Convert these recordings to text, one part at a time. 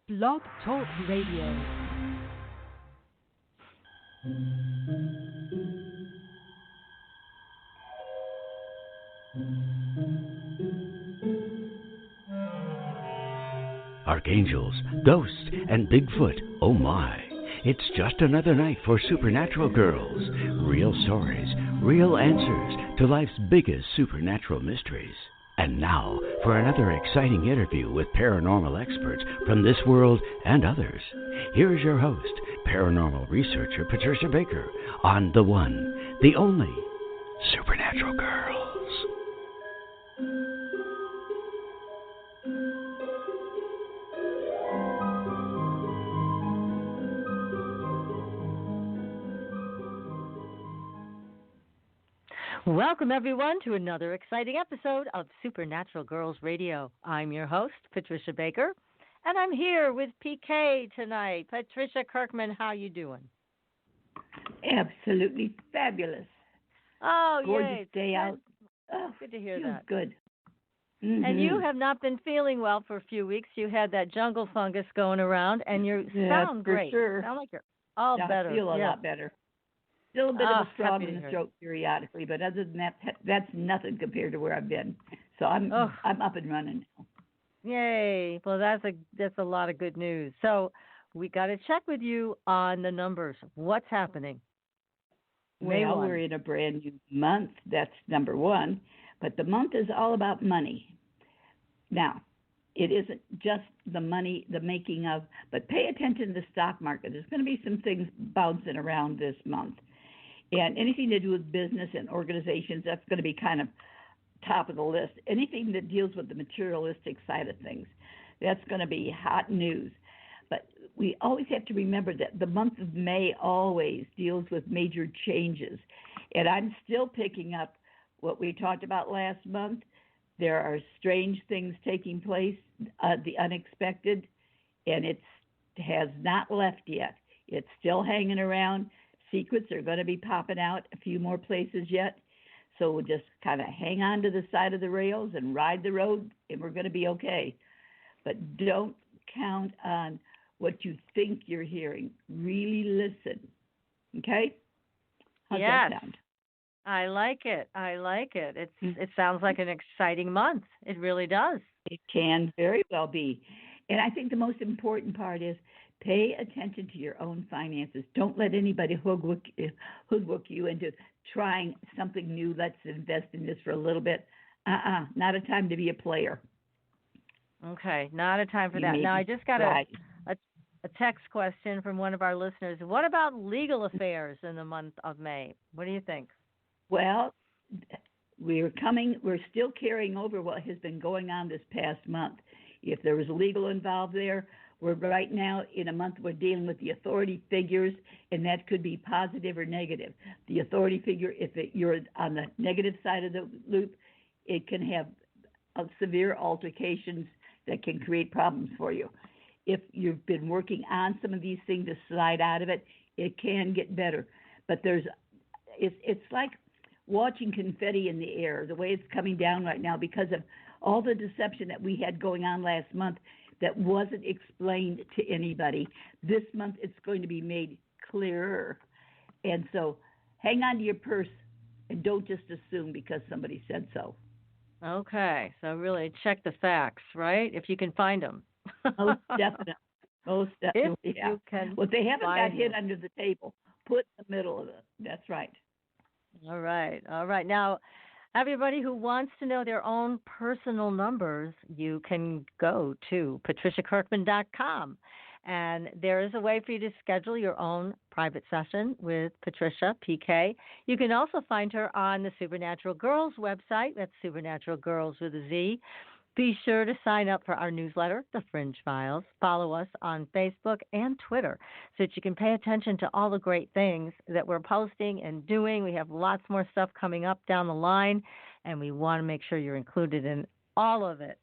Blog Talk Radio. Archangels, ghosts, and Bigfoot, oh my. It's just another night for Supernatural Girls. Real stories, real answers to life's biggest supernatural mysteries. And now, for another exciting interview with paranormal experts from this world and others. Here's your host, paranormal researcher Patricia Baker, on the one, the only, Supernatural Girls. Welcome, everyone, to another exciting episode of Supernatural Girls Radio. I'm your host, Patricia Baker, and I'm here with PK tonight. Patricia Kirkman, how you doing? Absolutely fabulous. Oh, gorgeous yay. day out. Oh, good to hear feels that. Good. And you have not been feeling well for a few weeks. You had that jungle fungus going around, and you sound great. Sure. Sound like you're all better. I feel a lot better. Still a bit of a frog in the hear. throat periodically, but other than that, that's nothing compared to where I've been. So I'm up and running now. Yay! Well, that's a lot of good news. So we got to check with you on the numbers. What's happening? Well, we're in a brand new month. That's number one. But the month is all about money. Now, it isn't just the money, the making of, but pay attention to the stock market. There's going to be some things bouncing around this month. And anything to do with business and organizations, that's going to be kind of top of the list. Anything that deals with the materialistic side of things, that's going to be hot news. But we always have to remember that the month of May always deals with major changes. And I'm still picking up what we talked about last month. There are strange things taking place, the unexpected, and it has not left yet. It's still hanging around. Secrets are going to be popping out a few more places yet. So we'll just kind of hang on to the side of the rails and ride the road, and we're going to be okay. But don't count on what you think you're hearing. Really listen. Okay? How's that sound? I like it. It sounds like an exciting month. It really does. It can very well be. And I think the most important part is pay attention to your own finances. Don't let anybody hoodwink you into trying something new. Let's invest in this for a little bit. Not a time to be a player. Okay, not a time for that. Now, I just got a text question from one of our listeners. What about legal affairs in the month of May? What do you think? Well, we're still carrying over what has been going on this past month. If there was legal involved there, we're right now in a month we're dealing with the authority figures, and that could be positive or negative. The authority figure, you're on the negative side of the loop, it can have severe altercations that can create problems for you. If you've been working on some of these things to slide out of it, it can get better. But it's like watching confetti in the air, the way it's coming down right now because of all the deception that we had going on last month that wasn't explained to anybody. This month it's going to be made clearer. And so hang on to your purse and don't just assume because somebody said so. Okay, so really check the facts, right? If you can find them. Most definitely. If yeah. you can well, if they haven't got hid them. under the table, put in the middle of it. That's right. All right. Now, everybody who wants to know their own personal numbers, you can go to patriciakirkman.com. And there is a way for you to schedule your own private session with Patricia, PK. You can also find her on the Supernatural Girls website. That's Supernatural Girls with a Z. Be sure to sign up for our newsletter, The Fringe Files. Follow us on Facebook and Twitter so that you can pay attention to all the great things that we're posting and doing. We have lots more stuff coming up down the line, and we want to make sure you're included in all of it.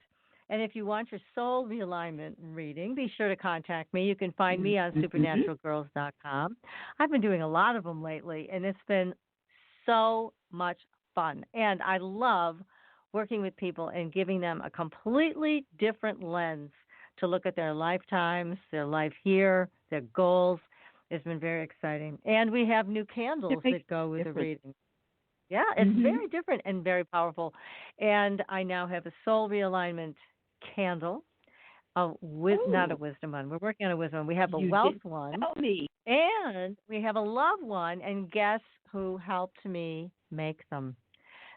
And if you want your soul realignment reading, be sure to contact me. You can find me on supernaturalgirls.com. I've been doing a lot of them lately, and it's been so much fun. And I love working with people and giving them a completely different lens to look at their lifetimes, their life here, their goals. It's been very exciting. And we have new candles that go with the reading. Yeah, it's very different and very powerful. And I now have a soul realignment candle. Not a wisdom one. We're working on a wisdom one. We have a wealth one. Tell me. And we have a love one. And guess who helped me make them?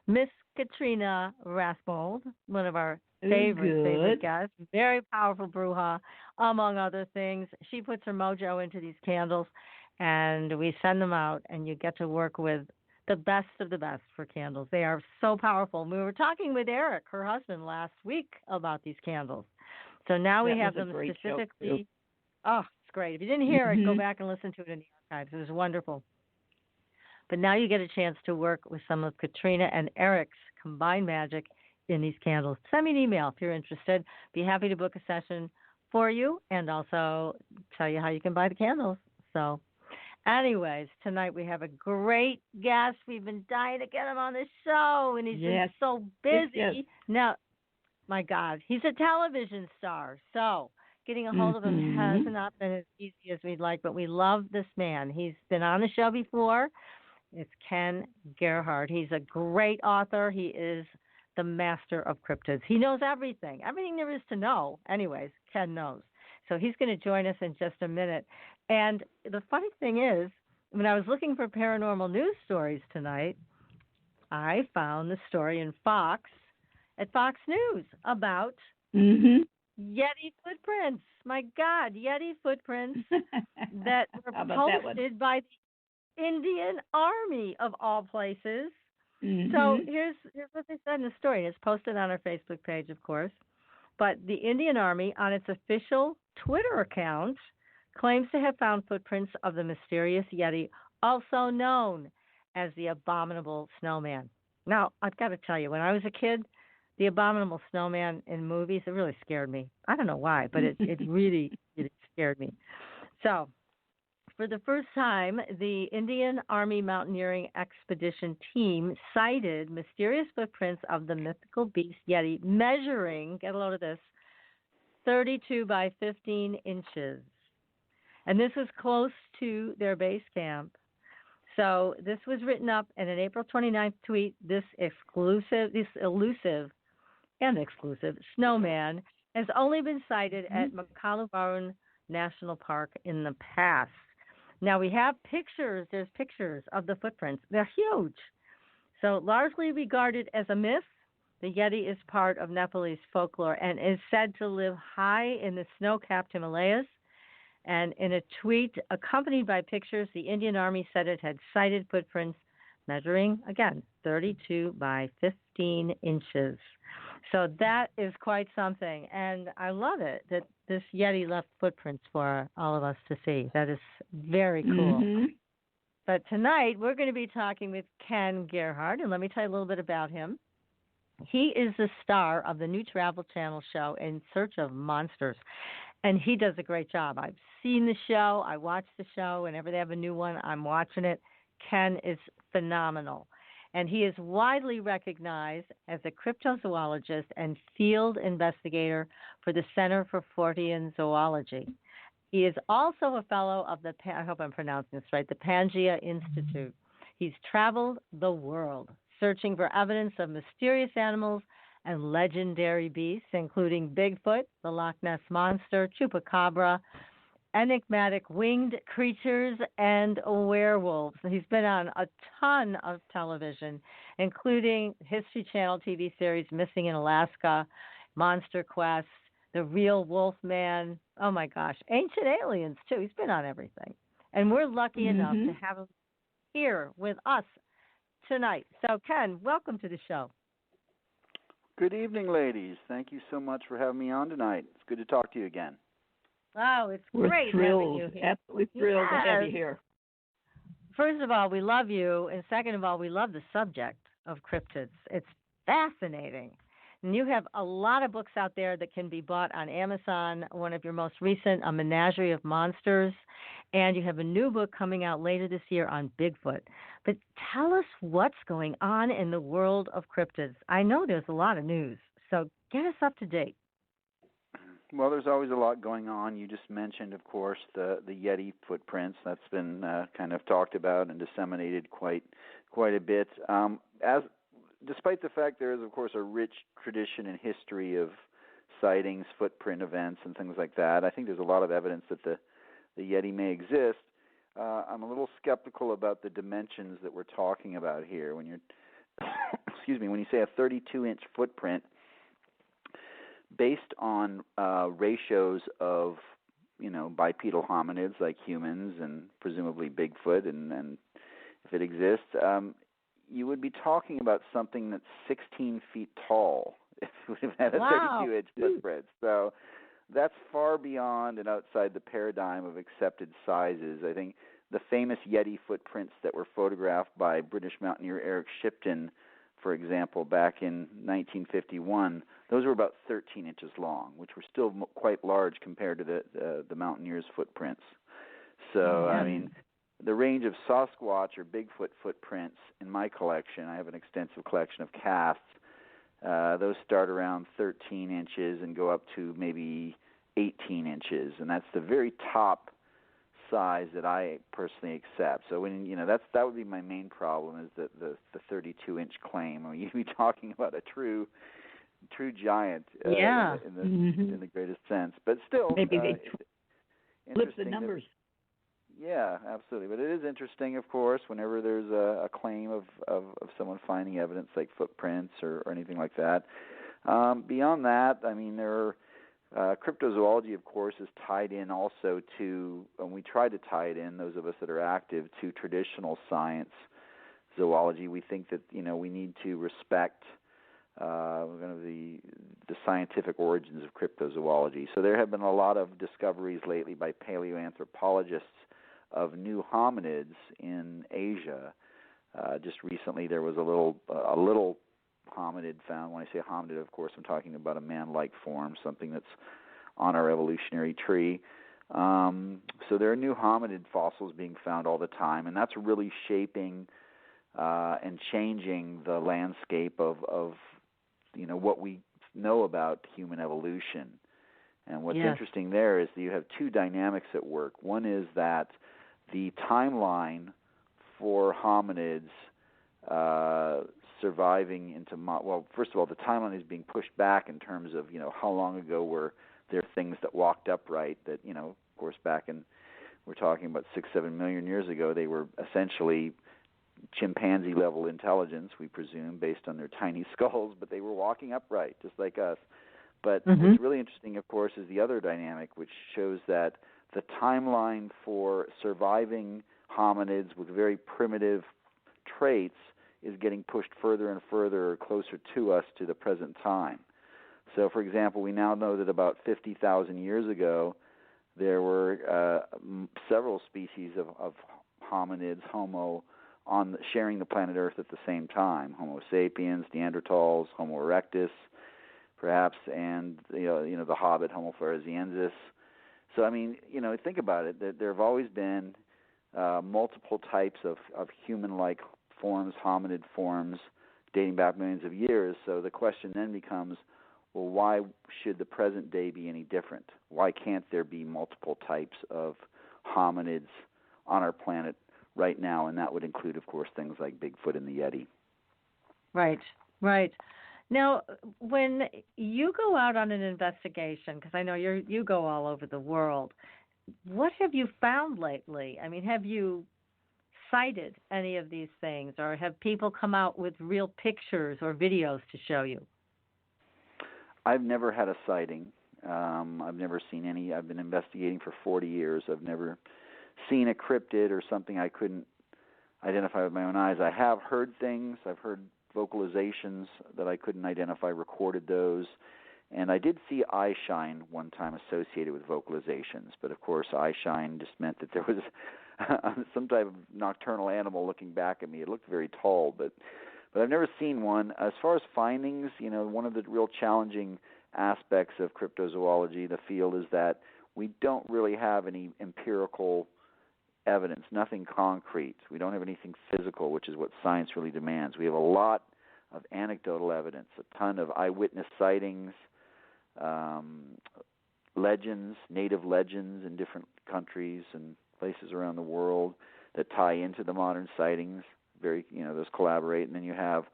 Miss Katrina Raspold, one of our favorite guests. Very powerful bruja, among other things. She puts her mojo into these candles, and we send them out, and you get to work with the best of the best for candles. They are so powerful. We were talking with Eric, her husband, last week about these candles. So now we have them specifically. Oh, it's great. If you didn't hear it, go back and listen to it in the archives. It was wonderful. But now you get a chance to work with some of Katrina and Eric's combined magic in these candles. Send me an email if you're interested. Be happy to book a session for you and also tell you how you can buy the candles. So, anyways, tonight we have a great guest. We've been dying to get him on the show, and he's been so busy. Yes. Now, my God, he's a television star, so getting a hold of him has not been as easy as we'd like, but we love this man. He's been on the show before. It's Ken Gerhard. He's a great author. He is the master of cryptids. He knows everything there is to know. Anyways, Ken knows. So he's going to join us in just a minute. And the funny thing is, when I was looking for paranormal news stories tonight, I found the story in Fox, at Fox News, about Yeti footprints. My God, Yeti footprints that were posted by the Indian Army, of all places. So here's what they said in the story. And it's posted on our Facebook page, of course. But the Indian Army, on its official Twitter account, claims to have found footprints of the mysterious Yeti, also known as the Abominable Snowman. Now, I've got to tell you, when I was a kid, the Abominable Snowman in movies, it really scared me. I don't know why, but it really, really scared me. So, for the first time, the Indian Army Mountaineering Expedition team sighted mysterious footprints of the mythical beast Yeti measuring, get a load of this, 32 by 15 inches. And this was close to their base camp. So this was written up in an April 29th tweet. This elusive and exclusive snowman has only been sighted at Makalubarun National Park in the past. Now we have pictures. There's pictures of the footprints. They're huge. So largely regarded as a myth, the Yeti is part of Nepalese folklore and is said to live high in the snow-capped Himalayas. And in a tweet accompanied by pictures, the Indian Army said it had sighted footprints measuring, again, 32 by 15 inches. So that is quite something. And I love it that this Yeti left footprints for all of us to see. That is very cool. But tonight, we're going to be talking with Ken Gerhard. And let me tell you a little bit about him. He is the star of the new Travel Channel show, In Search of Monsters. And he does a great job. I've seen the show. I watch the show. Whenever they have a new one, I'm watching it. Ken is phenomenal. And he is widely recognized as a cryptozoologist and field investigator for the Center for Fortean Zoology. He is also a fellow of I hope I'm pronouncing this right, the Pangea Institute. He's traveled the world searching for evidence of mysterious animals and legendary beasts, including Bigfoot, the Loch Ness Monster, Chupacabra, enigmatic winged creatures, and werewolves. He's been on a ton of television, including History Channel TV series Missing in Alaska, Monster Quest, The Real Wolfman. Oh, my gosh. Ancient Aliens, too. He's been on everything. And we're lucky enough to have him here with us tonight. So, Ken, welcome to the show. Good evening, ladies. Thank you so much for having me on tonight. It's good to talk to you again. Oh, it's We're great thrilled, having you here. Absolutely thrilled to have you here. First of all, we love you, and second of all, we love the subject of cryptids. It's fascinating. And you have a lot of books out there that can be bought on Amazon. One of your most recent, A Menagerie of Monsters, and you have a new book coming out later this year on Bigfoot. But tell us what's going on in the world of cryptids. I know there's a lot of news, so get us up to date. Well, there's always a lot going on. You just mentioned, of course, the Yeti footprints. That's been kind of talked about and disseminated quite a bit. Despite the fact there is, of course, a rich tradition and history of sightings, footprint events, and things like that, I think there's a lot of evidence that the Yeti may exist. I'm a little skeptical about the dimensions that we're talking about here. When you're, when you say a 32-inch footprint, based on ratios of, bipedal hominids like humans and presumably Bigfoot, and if it exists, you would be talking about something that's 16 feet tall if it would have had a 32-inch footprint. So that's far beyond and outside the paradigm of accepted sizes. I think the famous Yeti footprints that were photographed by British mountaineer Eric Shipton, for example, back in 1951, those were about 13 inches long, which were still quite large compared to the mountaineers' footprints. So, I mean, the range of Sasquatch or Bigfoot footprints in my collection, I have an extensive collection of casts, those start around 13 inches and go up to maybe 18 inches, and that's the very top size that I personally accept. So when that would be my main problem, is that the 32-inch claim. I mean, you'd be talking about a true giant in the greatest sense. But still, maybe they flip the numbers. Yeah, absolutely. But it is interesting, of course, whenever there's a claim of someone finding evidence like footprints or anything like that. Beyond that, I mean, there are cryptozoology, of course, is tied in also to, and we try to tie it in, those of us that are active, to traditional science zoology. We think that, we need to respect the scientific origins of cryptozoology. So there have been a lot of discoveries lately by paleoanthropologists of new hominids in Asia. Just recently there was a little hominid found. When I say hominid, of course, I'm talking about a man-like form, something that's on our evolutionary tree. So there are new hominid fossils being found all the time, and that's really shaping and changing the landscape of what we know about human evolution. And what's interesting there is that you have two dynamics at work. One is that the timeline for hominids surviving into first of all, the timeline is being pushed back in terms of how long ago were there things that walked upright that of course we're talking about 6-7 million years ago, they were essentially chimpanzee level intelligence, we presume, based on their tiny skulls, but they were walking upright just like us. But what's really interesting, of course, is the other dynamic, which shows that the timeline for surviving hominids with very primitive traits is getting pushed further and further closer to us to the present time. So, for example, we now know that about 50,000 years ago, there were several species of hominids, Homo, sharing the planet Earth at the same time. Homo sapiens, Neanderthals, Homo erectus, perhaps, and the Hobbit, Homo floresiensis. So, I mean, think about it. There have always been multiple types of human-like forms, hominid forms, dating back millions of years. So the question then becomes, well, why should the present day be any different? Why can't there be multiple types of hominids on our planet right now? And that would include, of course, things like Bigfoot and the Yeti. Right. Now, when you go out on an investigation, because I know you go all over the world, what have you found lately? I mean, have you cited any of these things, or have people come out with real pictures or videos to show you? I've never had a sighting. I've never seen any. I've been investigating for 40 years. I've never seen a cryptid or something I couldn't identify with my own eyes. I have heard things. I've heard vocalizations that I couldn't identify, recorded those. And I did see eye shine one time associated with vocalizations, but of course eye shine just meant that there was some type of nocturnal animal looking back at me. It looked very tall, but I've never seen one. As far as findings, one of the real challenging aspects of cryptozoology, the field, is that we don't really have any empirical evidence, nothing concrete. We don't have anything physical, which is what science really demands. We have a lot of anecdotal evidence, a ton of eyewitness sightings, legends, native legends in different countries and places around the world that tie into the modern sightings. Those collaborate, and then you have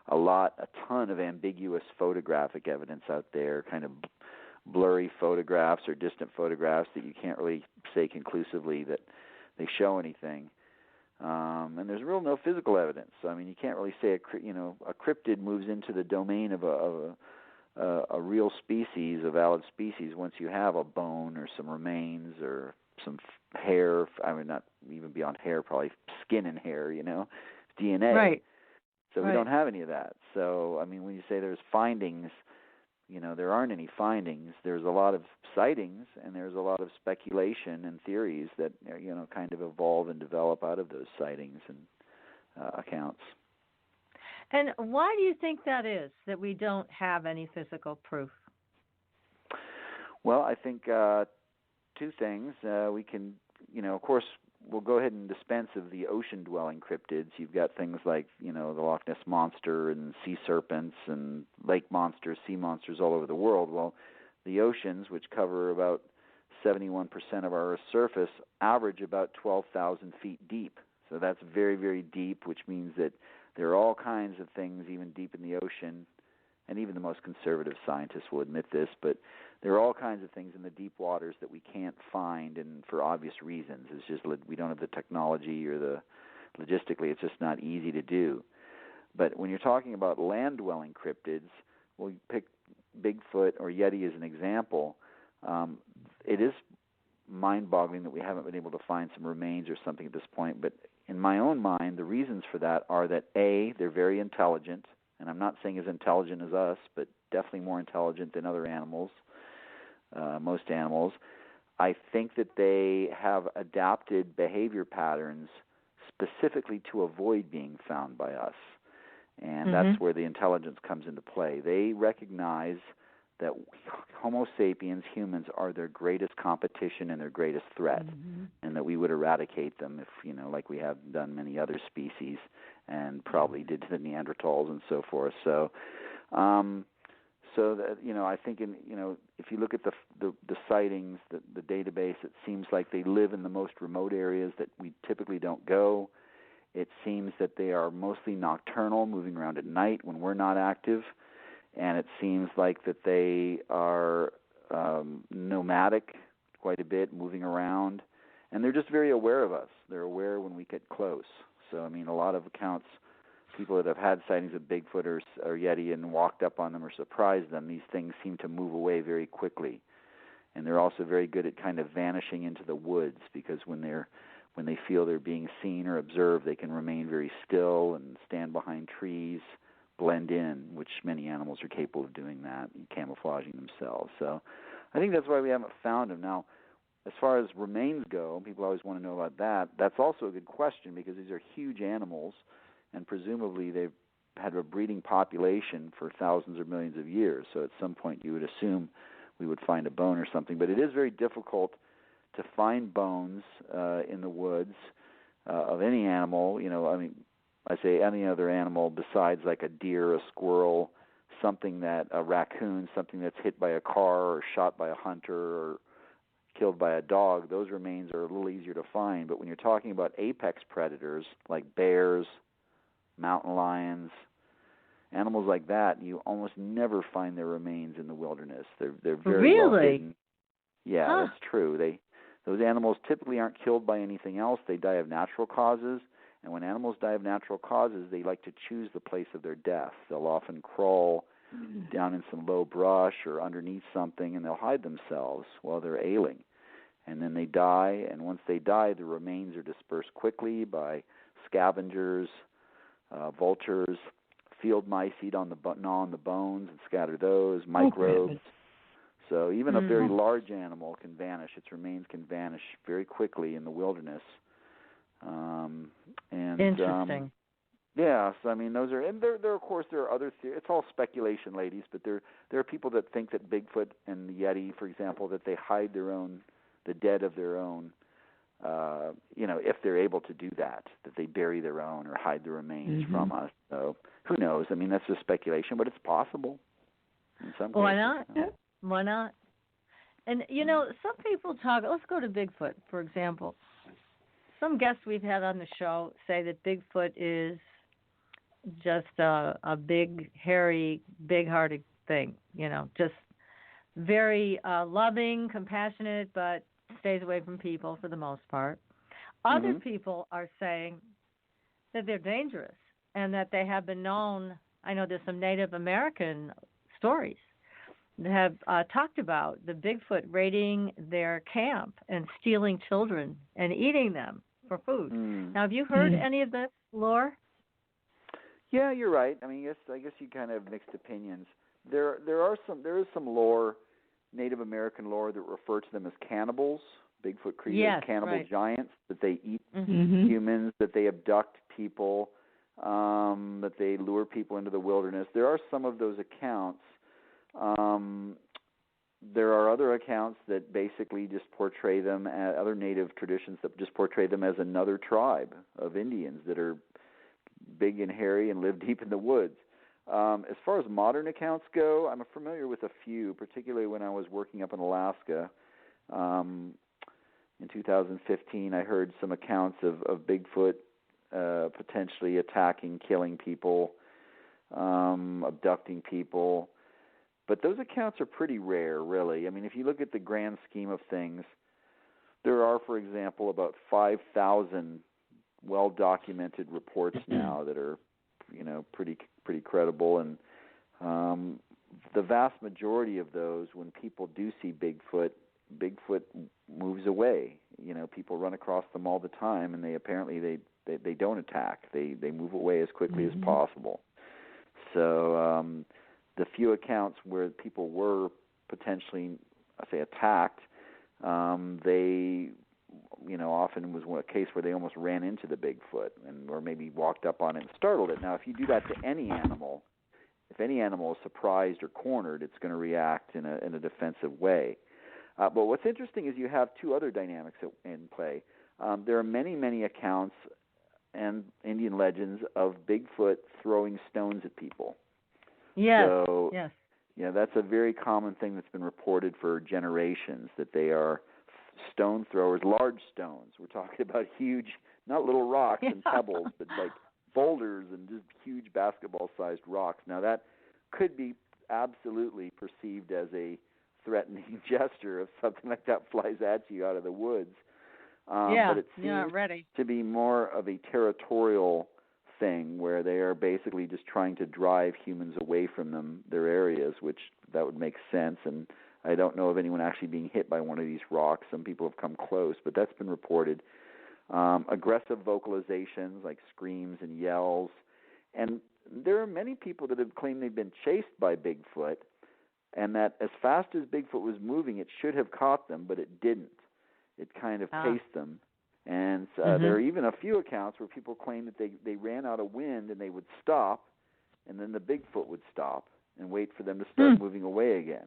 a ton of ambiguous photographic evidence out there, kind of blurry photographs or distant photographs that you can't really say conclusively that they show anything. And there's no physical evidence. I mean, you can't really say a cryptid moves into the domain of a real species, a valid species, once you have a bone or some remains or some hair. I mean, not even beyond hair, probably skin and hair, DNA. Right. So we don't have any of that. So, I mean, when you say there's findings, there aren't any findings. There's a lot of sightings, and there's a lot of speculation and theories that, kind of evolve and develop out of those sightings and accounts. And why do you think that is, that we don't have any physical proof? Well, I think two things. We can, of course, we'll go ahead and dispense of the ocean-dwelling cryptids. You've got things like, the Loch Ness Monster and sea serpents and lake monsters, sea monsters all over the world. Well, the oceans, which cover about 71% of our Earth's surface, average about 12,000 feet deep. So that's very, very deep, which means that there are all kinds of things even deep in the ocean, and even the most conservative scientists will admit this, but there are all kinds of things in the deep waters that we can't find, and for obvious reasons. It's just we don't have the technology or logistically, it's just not easy to do. But when you're talking about land-dwelling cryptids, well, you pick Bigfoot or Yeti as an example. It is mind-boggling that we haven't been able to find some remains or something at this point, but in my own mind, the reasons for that are that, A, they're very intelligent, and I'm not saying as intelligent as us, but definitely more intelligent than other animals, most animals. I think that they have adapted behavior patterns specifically to avoid being found by us, and that's where the intelligence comes into play. They recognize that Homo sapiens, humans, are their greatest competition and their greatest threat, and that we would eradicate them if, like we have done many other species and probably did to the Neanderthals and so forth. So, that, I think if you look at the sightings, the database, it seems like they live in the most remote areas that we typically don't go. It seems that they are mostly nocturnal, moving around at night when we're not active. And it seems like that they are nomadic quite a bit, moving around. And they're just very aware of us. They're aware when we get close. So, I mean, a lot of accounts, people that have had sightings of Bigfoot or Yeti and walked up on them or surprised them, these things seem to move away very quickly. And they're also very good at kind of vanishing into the woods, because when they feel they're being seen or observed, they can remain very still and stand behind trees, blend in, which many animals are capable of doing that, and camouflaging themselves. So I think that's why we haven't found them. Now, as far as remains go, people always want to know about that. That's also a good question, because these are huge animals, and presumably they've had a breeding population for thousands or millions of years. So at some point you would assume we would find a bone or something. But it is very difficult to find bones in the woods of any animal. I say any other animal besides like a deer, a squirrel, a raccoon, something that's hit by a car or shot by a hunter or killed by a dog. Those remains are a little easier to find. But when you're talking about apex predators like bears, mountain lions, animals like that, you almost never find their remains in the wilderness. They're very well hidden. Yeah, that's true. Those animals typically aren't killed by anything else. They die of natural causes. And when animals die of natural causes, they like to choose the place of their death. They'll often crawl down in some low brush or underneath something, and they'll hide themselves while they're ailing. And then they die, and once they die, the remains are dispersed quickly by scavengers, vultures. Field mice gnaw on the bones and scatter those, microbes. So even a very large animal can vanish. Its remains can vanish very quickly in the wilderness. Interesting. Yes, I mean those are, and there of course there are other theories. It's all speculation, ladies, but there are people that think that Bigfoot and the Yeti, for example, that they hide the dead of their own. If they're able to do that they bury their own or hide the remains from us. So who knows? I mean, that's just speculation, but it's possible in some cases. Why not? Why not? And, you know, some people talk, let's go to Bigfoot, for example. Some guests we've had on the show say that Bigfoot is just a big, hairy, big-hearted thing, you know, just very loving, compassionate, but stays away from people for the most part. Other people are saying that they're dangerous and that they have been known. I know there's some Native American stories that have talked about the Bigfoot raiding their camp and stealing children and eating them for food. Now, have you heard any of this lore? Yeah, you're right. I mean, I guess you kind of have mixed opinions. There is some lore, Native American lore, that refer to them as cannibals, Bigfoot creatures, cannibal giants, that they eat humans, that they abduct people, that they lure people into the wilderness. There are some of those accounts. There are other accounts that basically just portray them, other native traditions that just portray them as another tribe of Indians that are big and hairy and live deep in the woods. As far as modern accounts go, I'm familiar with a few, particularly when I was working up in Alaska. In 2015, I heard some accounts of Bigfoot potentially attacking, killing people, abducting people. But those accounts are pretty rare, really. I mean, if you look at the grand scheme of things, there are, for example, about 5,000 well-documented reports now that are, you know, pretty credible. And the vast majority of those, when people do see Bigfoot moves away. You know, people run across them all the time, and they don't attack. They move away as quickly as possible. So the few accounts where people were potentially, attacked, they, you know, often was a case where they almost ran into the Bigfoot or maybe walked up on it and startled it. Now, if you do that to any animal, if any animal is surprised or cornered, it's going to react in a defensive way. But what's interesting is you have two other dynamics in play. There are many accounts and Indian legends of Bigfoot throwing stones at people. Yes. So, yeah, that's a very common thing that's been reported for generations, that they are stone throwers, large stones. We're talking about huge, not little rocks and pebbles, but like boulders and just huge basketball-sized rocks. Now, that could be absolutely perceived as a threatening gesture if something like that flies at you out of the woods. But it seems to be more of a territorial thing where they are basically just trying to drive humans away from their areas, which that would make sense. And I don't know of anyone actually being hit by one of these rocks. Some people have come close, but that's been reported. Aggressive vocalizations like screams and yells. And there are many people that have claimed they've been chased by Bigfoot, and that as fast as Bigfoot was moving, it should have caught them, but it didn't. It kind of paced them. And there are even a few accounts where people claim that they ran out of wind and they would stop, and then the Bigfoot would stop and wait for them to start moving away again.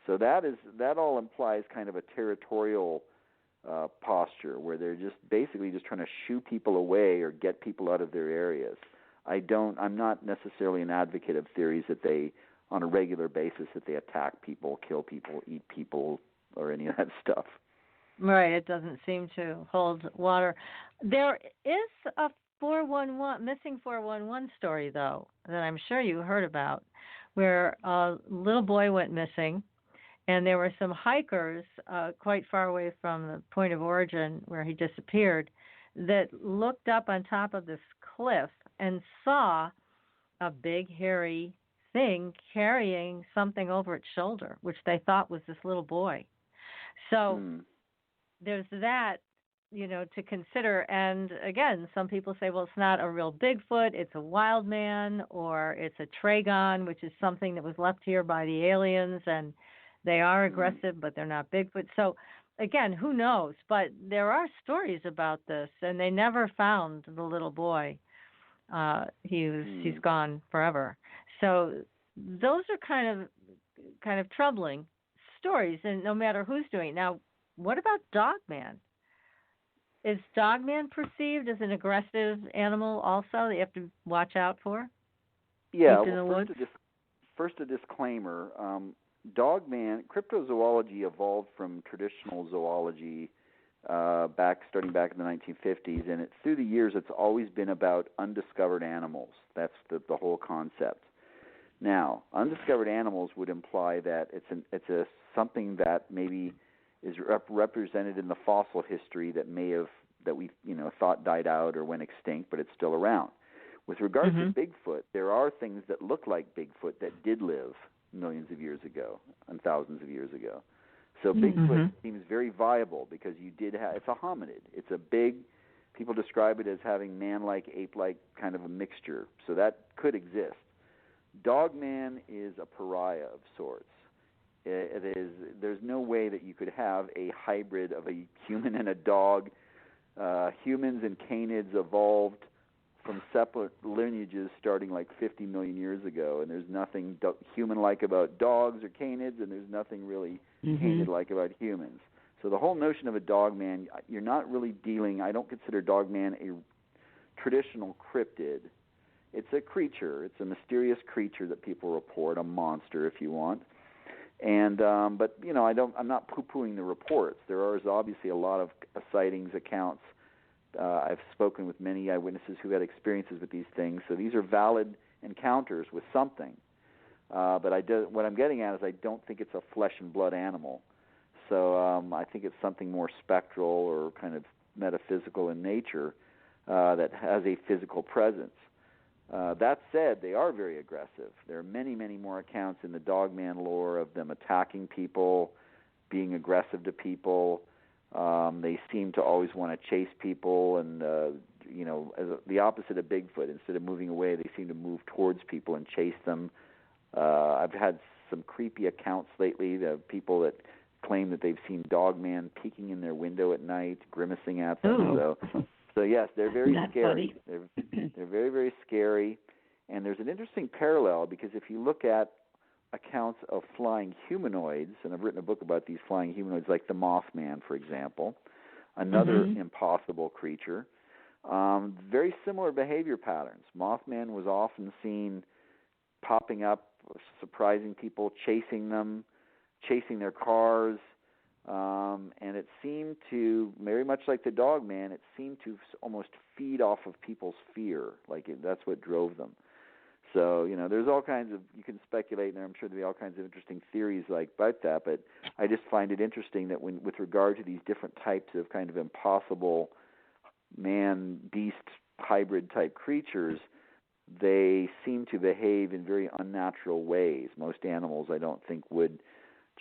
So that all implies kind of a territorial posture where they're just basically just trying to shoo people away or get people out of their areas. I'm not necessarily an advocate of theories that they, on a regular basis, that they attack people, kill people, eat people, or any of that stuff. Right, it doesn't seem to hold water. There is a missing 411 story, though, that I'm sure you heard about, where a little boy went missing, and there were some hikers quite far away from the point of origin where he disappeared that looked up on top of this cliff and saw a big, hairy thing carrying something over its shoulder, which they thought was this little boy. So there's that, you know, to consider. And again, some people say, well, it's not a real Bigfoot, it's a wild man, or it's a Tragon, which is something that was left here by the aliens, and they are aggressive, but they're not Bigfoot. So again, who knows? But there are stories about this, and they never found the little boy. He's gone forever. So those are kind of troubling stories, and no matter who's doing it. Now, what about Dogman? Is Dogman perceived as an aggressive animal also that you have to watch out for? Yeah, well, first a disclaimer. Dogman, cryptozoology evolved from traditional zoology starting back in the 1950s, and through the years it's always been about undiscovered animals. That's the whole concept. Now, undiscovered animals would imply that it's something that maybe is represented in the fossil history that we thought died out or went extinct, but it's still around. With regard to Bigfoot, there are things that look like Bigfoot that did live millions of years ago and thousands of years ago. So Bigfoot seems very viable because it's a hominid. It's a big, people describe it as having man-like, ape-like kind of a mixture. So that could exist. Dogman is a pariah of sorts. There's no way that you could have a hybrid of a human and a dog. Humans and canids evolved from separate lineages starting like 50 million years ago, and there's nothing human-like about dogs or canids, and there's nothing really canid-like about humans. So the whole notion of a dogman, you're not really I don't consider dogman a traditional cryptid. It's a creature. It's a mysterious creature that people report, a monster if you want. And but I'm not poo-pooing the reports. There is obviously a lot of sightings, accounts. I've spoken with many eyewitnesses who had experiences with these things. So these are valid encounters with something. But what I'm getting at is I don't think it's a flesh and blood animal. So I think it's something more spectral or kind of metaphysical in nature that has a physical presence. That said, they are very aggressive. There are many, many more accounts in the Dogman lore of them attacking people, being aggressive to people. They seem to always want to chase people, and as the opposite of Bigfoot. Instead of moving away, they seem to move towards people and chase them. I've had some creepy accounts lately of people that claim that they've seen Dogman peeking in their window at night, grimacing at them. So yes, they're very scary. They're very, very scary. And there's an interesting parallel because if you look at accounts of flying humanoids, and I've written a book about these flying humanoids like the Mothman, for example, another impossible creature, very similar behavior patterns. Mothman was often seen popping up, surprising people, chasing them, chasing their cars, and it seemed to, very much like the Dogman, it seemed to almost feed off of people's fear. That's what drove them. So, there's all kinds of, you can speculate, and I'm sure there'll be all kinds of interesting theories about that, but I just find it interesting that with regard to these different types of kind of impossible man-beast hybrid type creatures, they seem to behave in very unnatural ways. Most animals, I don't think, would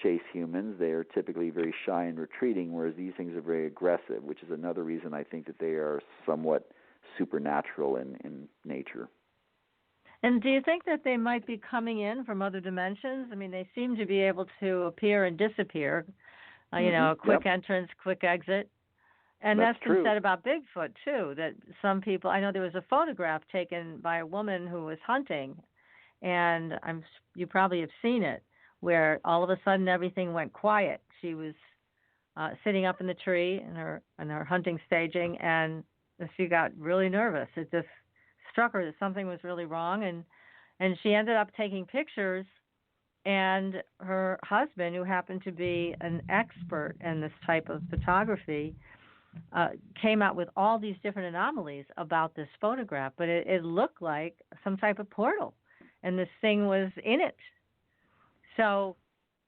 chase humans. They are typically very shy and retreating, whereas these things are very aggressive, which is another reason I think that they are somewhat supernatural in nature. And do you think that they might be coming in from other dimensions? I mean, they seem to be able to appear and disappear, a quick entrance, quick exit. And that's been said about Bigfoot, too, that some people, I know there was a photograph taken by a woman who was hunting, and you probably have seen it, where all of a sudden everything went quiet. She was sitting up in the tree in her hunting staging, and she got really nervous. It just struck her that something was really wrong, and she ended up taking pictures, and her husband, who happened to be an expert in this type of photography, came out with all these different anomalies about this photograph, but it looked like some type of portal, and this thing was in it. So,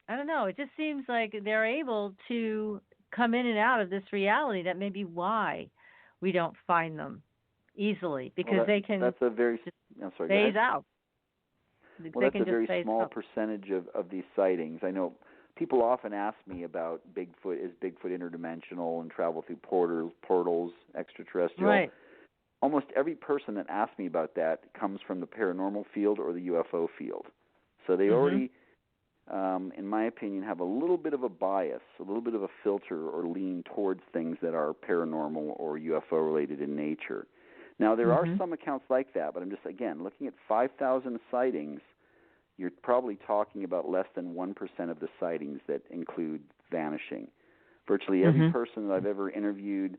I don't know, it just seems like they're able to come in and out of this reality. That may be why we don't find them easily, because they can phase out. Well, that's a very small percentage of these sightings. I know people often ask me about Bigfoot. Is Bigfoot interdimensional and travel through portals, extraterrestrial? Right. Almost every person that asks me about that comes from the paranormal field or the UFO field. So they already, in my opinion, have a little bit of a bias, a little bit of a filter or lean towards things that are paranormal or UFO-related in nature. Now, there are some accounts like that, but I'm just, again, looking at 5,000 sightings, you're probably talking about less than 1% of the sightings that include vanishing. Virtually every person that I've ever interviewed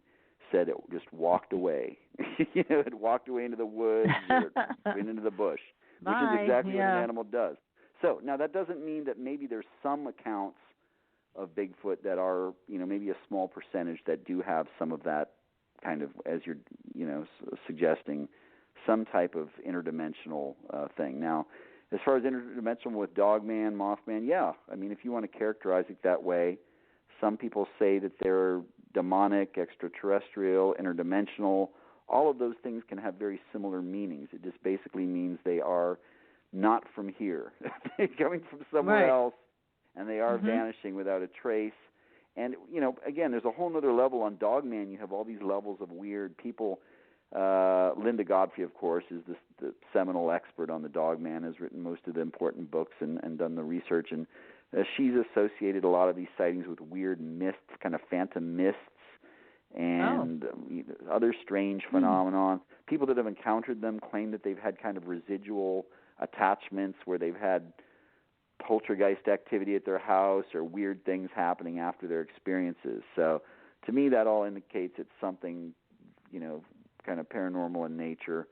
said it just walked away. It walked away into the woods or into the bush, which is exactly what an animal does. So now that doesn't mean that maybe there's some accounts of Bigfoot that are, maybe a small percentage that do have some of that kind of, as you're, suggesting, some type of interdimensional thing. Now, as far as interdimensional with Dogman, Mothman, yeah. I mean, if you want to characterize it that way, some people say that they're demonic, extraterrestrial, interdimensional. All of those things can have very similar meanings. It just basically means they are not from here. They're coming from somewhere else, and they are vanishing without a trace. And, again, there's a whole other level on Dogman. You have all these levels of weird people. Linda Godfrey, of course, is the seminal expert on the Dogman, has written most of the important books and done the research. And she's associated a lot of these sightings with weird mists, kind of phantom mists, and other strange phenomenon. People that have encountered them claim that they've had kind of residual attachments where they've had poltergeist activity at their house or weird things happening after their experiences. So to me, that all indicates it's something, kind of paranormal in nature.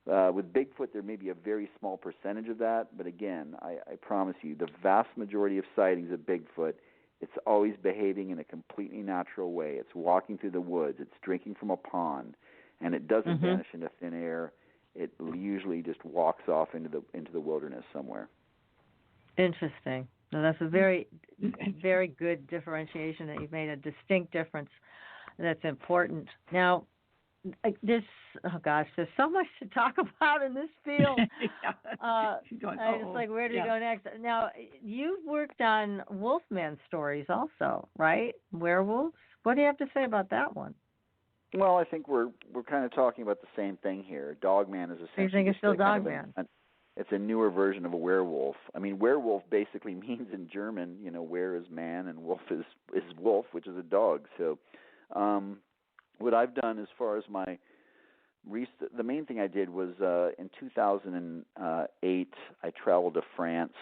With Bigfoot, there may be a very small percentage of that, but again, I promise you, the vast majority of sightings of Bigfoot, it's always behaving in a completely natural way. It's walking through the woods. It's drinking from a pond, and it doesn't vanish into thin air. It usually just walks off into the wilderness somewhere. Interesting. Now, that's a very, very good differentiation that you've made, a distinct difference that's important. Now, there's so much to talk about in this field. It's like, where do we go next? Now, you've worked on Wolfman stories also, right? Werewolves. What do you have to say about that one? Well, I think we're kind of talking about the same thing here. Dogman is essentially. You think it's still Dogman? It's a newer version of a werewolf. I mean, werewolf basically means in German, wer is man and wolf is wolf, which is a dog. So, what I've done as far as my the main thing I did was in 2008, I traveled to France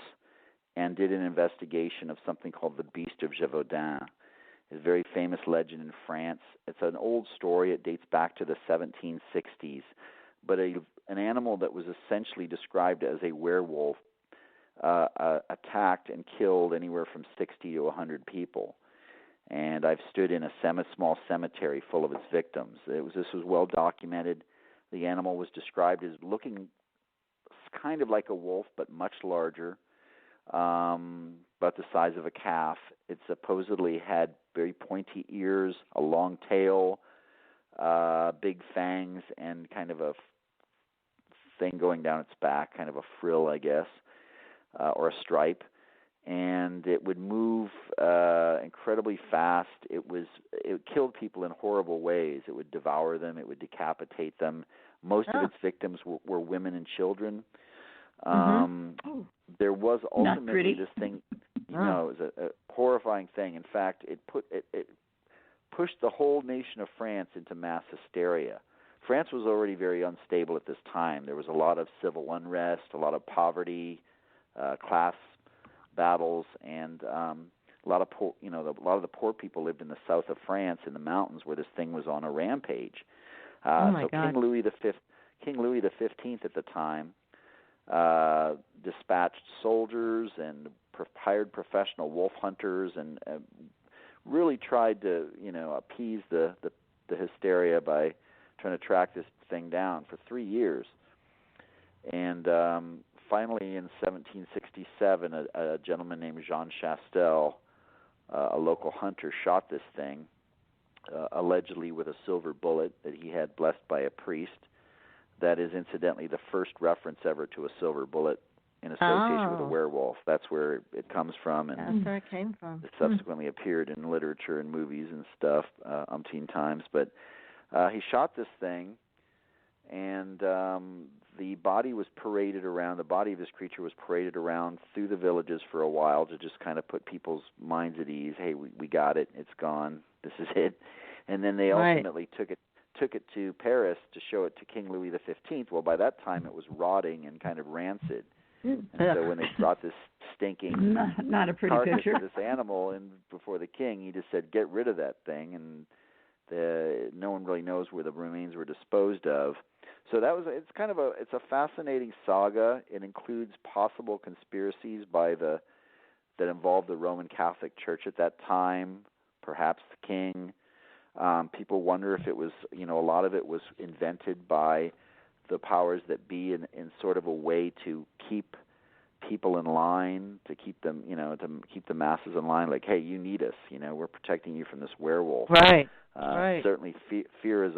and did an investigation of something called the Beast of Gévaudan. It's a very famous legend in France. It's an old story. It dates back to the 1760s. But an animal that was essentially described as a werewolf attacked and killed anywhere from 60 to 100 people. And I've stood in a small cemetery full of its victims. This was well documented. The animal was described as looking kind of like a wolf, but much larger, about the size of a calf. It supposedly had very pointy ears, a long tail, big fangs, and kind of a thing going down its back, kind of a frill, I guess, or a stripe. And it would move incredibly fast. It killed people in horrible ways. It would devour them. It would decapitate them. Most of its victims were women and children. There was ultimately this thing. It was a horrifying thing. In fact, it pushed the whole nation of France into mass hysteria. France was already very unstable at this time. There was a lot of civil unrest, a lot of poverty, class battles, and a lot of the poor people lived in the south of France in the mountains where this thing was on a rampage. God. King Louis XV at the time dispatched soldiers and hired professional wolf hunters and really tried to appease the hysteria by trying to track this thing down for 3 years. And finally, in 1767, a gentleman named Jean Chastel, a local hunter, shot this thing, allegedly with a silver bullet that he had blessed by a priest. That is, incidentally, the first reference ever to a silver bullet in association with a werewolf. That's where it comes from. And that's where it came from. It subsequently appeared in literature and movies and stuff umpteen times. But he shot this thing, and the body was paraded around. The body of this creature was paraded around through the villages for a while to just kind of put people's minds at ease. Hey, we got it. It's gone. This is it. And then they ultimately took it to Paris to show it to King Louis XV. Well, by that time it was rotting and kind of rancid. And so when they brought this stinking not a pretty carcass picture of this animal in before the king, he just said, "Get rid of that thing." And No one really knows where the remains were disposed of. So it's a fascinating saga. It includes possible conspiracies that involved the Roman Catholic Church at that time, perhaps the king. People wonder if it was, a lot of it was invented by the powers that be in sort of a way to keep people in line, to keep them, to keep the masses in line. Like, hey, you need us. We're protecting you from this werewolf. Right. Right. Certainly, fear has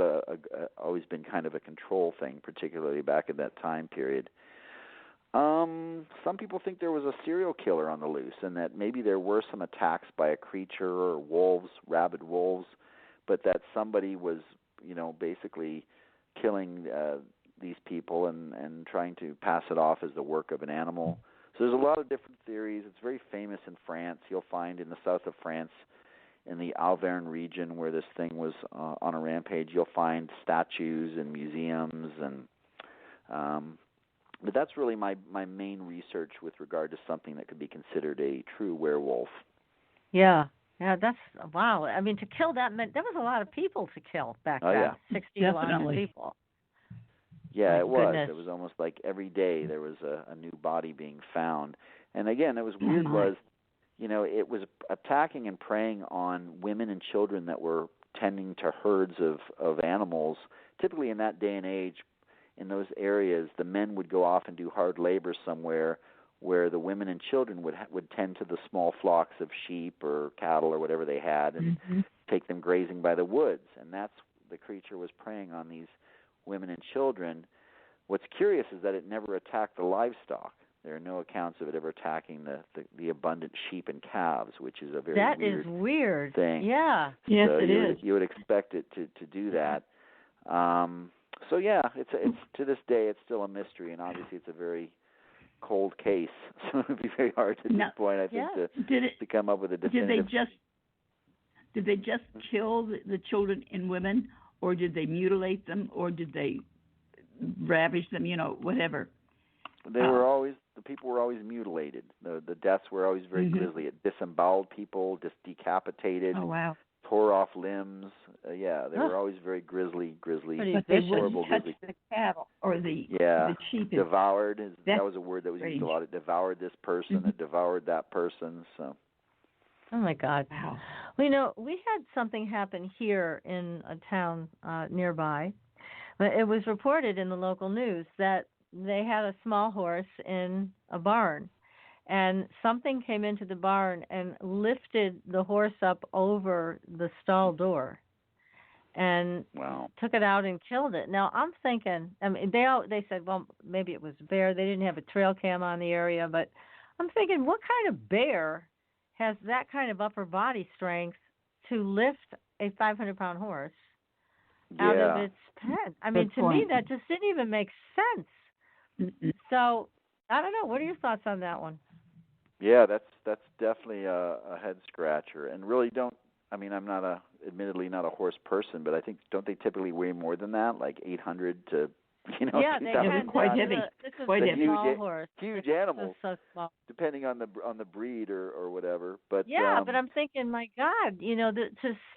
always been kind of a control thing, particularly back in that time period. Some people think there was a serial killer on the loose, and that maybe there were some attacks by a creature or wolves, rabid wolves, but that somebody was, basically killing these people and trying to pass it off as the work of an animal. So there's a lot of different theories. It's very famous in France. You'll find in the south of France, in the Auvergne region where this thing was on a rampage, you'll find statues and museums, and but that's really my main research with regard to something that could be considered a true werewolf. Yeah, that's wow. I mean, to kill that meant there was a lot of people to kill back then. Yeah. 60 to 100 people. Yeah, My it was. goodness. It was almost like every day there was a new body being found. And again, it was weird was, it was attacking and preying on women and children that were tending to herds of animals. Typically in that day and age, in those areas, the men would go off and do hard labor somewhere where the women and children would tend to the small flocks of sheep or cattle or whatever they had and take them grazing by the woods. And that's the creature was preying on these women and children. What's curious is that it never attacked the livestock. There are no accounts of it ever attacking the abundant sheep and calves, which is a very weird thing. Yeah. Yes, so it is. You would expect it to do that. So yeah, it's to this day it's still a mystery, and obviously it's a very cold case. So it would be very hard at this point, I think, to come up with a definitive. Did they just kill the children and women, or did they mutilate them, or did they ravish them? Whatever. The people were always mutilated. The deaths were always very grisly. It disemboweled people, just decapitated. Oh wow. Tore off limbs. They were always very grisly, but they horrible, wouldn't touch grisly. the cattle or the sheep. Devoured. That was a word that was used a lot. It devoured this person. It devoured that person. So. Oh my God! Wow. Well, we had something happen here in a town nearby. It was reported in the local news that they had a small horse in a barn, and something came into the barn and lifted the horse up over the stall door and took it out and killed it. Now, I'm thinking, I mean, they said, well, maybe it was a bear. They didn't have a trail cam on the area, but I'm thinking, what kind of bear has that kind of upper body strength to lift a 500-pound horse out of its pen? I mean, to me, that just didn't even make sense. So, I don't know. What are your thoughts on that one? Yeah, that's definitely a head scratcher, and really I'm admittedly not a horse person, but I think don't they typically weigh more than that, like 800 to Yeah, they're quite heavy. Quite heavy. Small horse. Huge animals, so small. depending on the breed or whatever. But but I'm thinking, my God,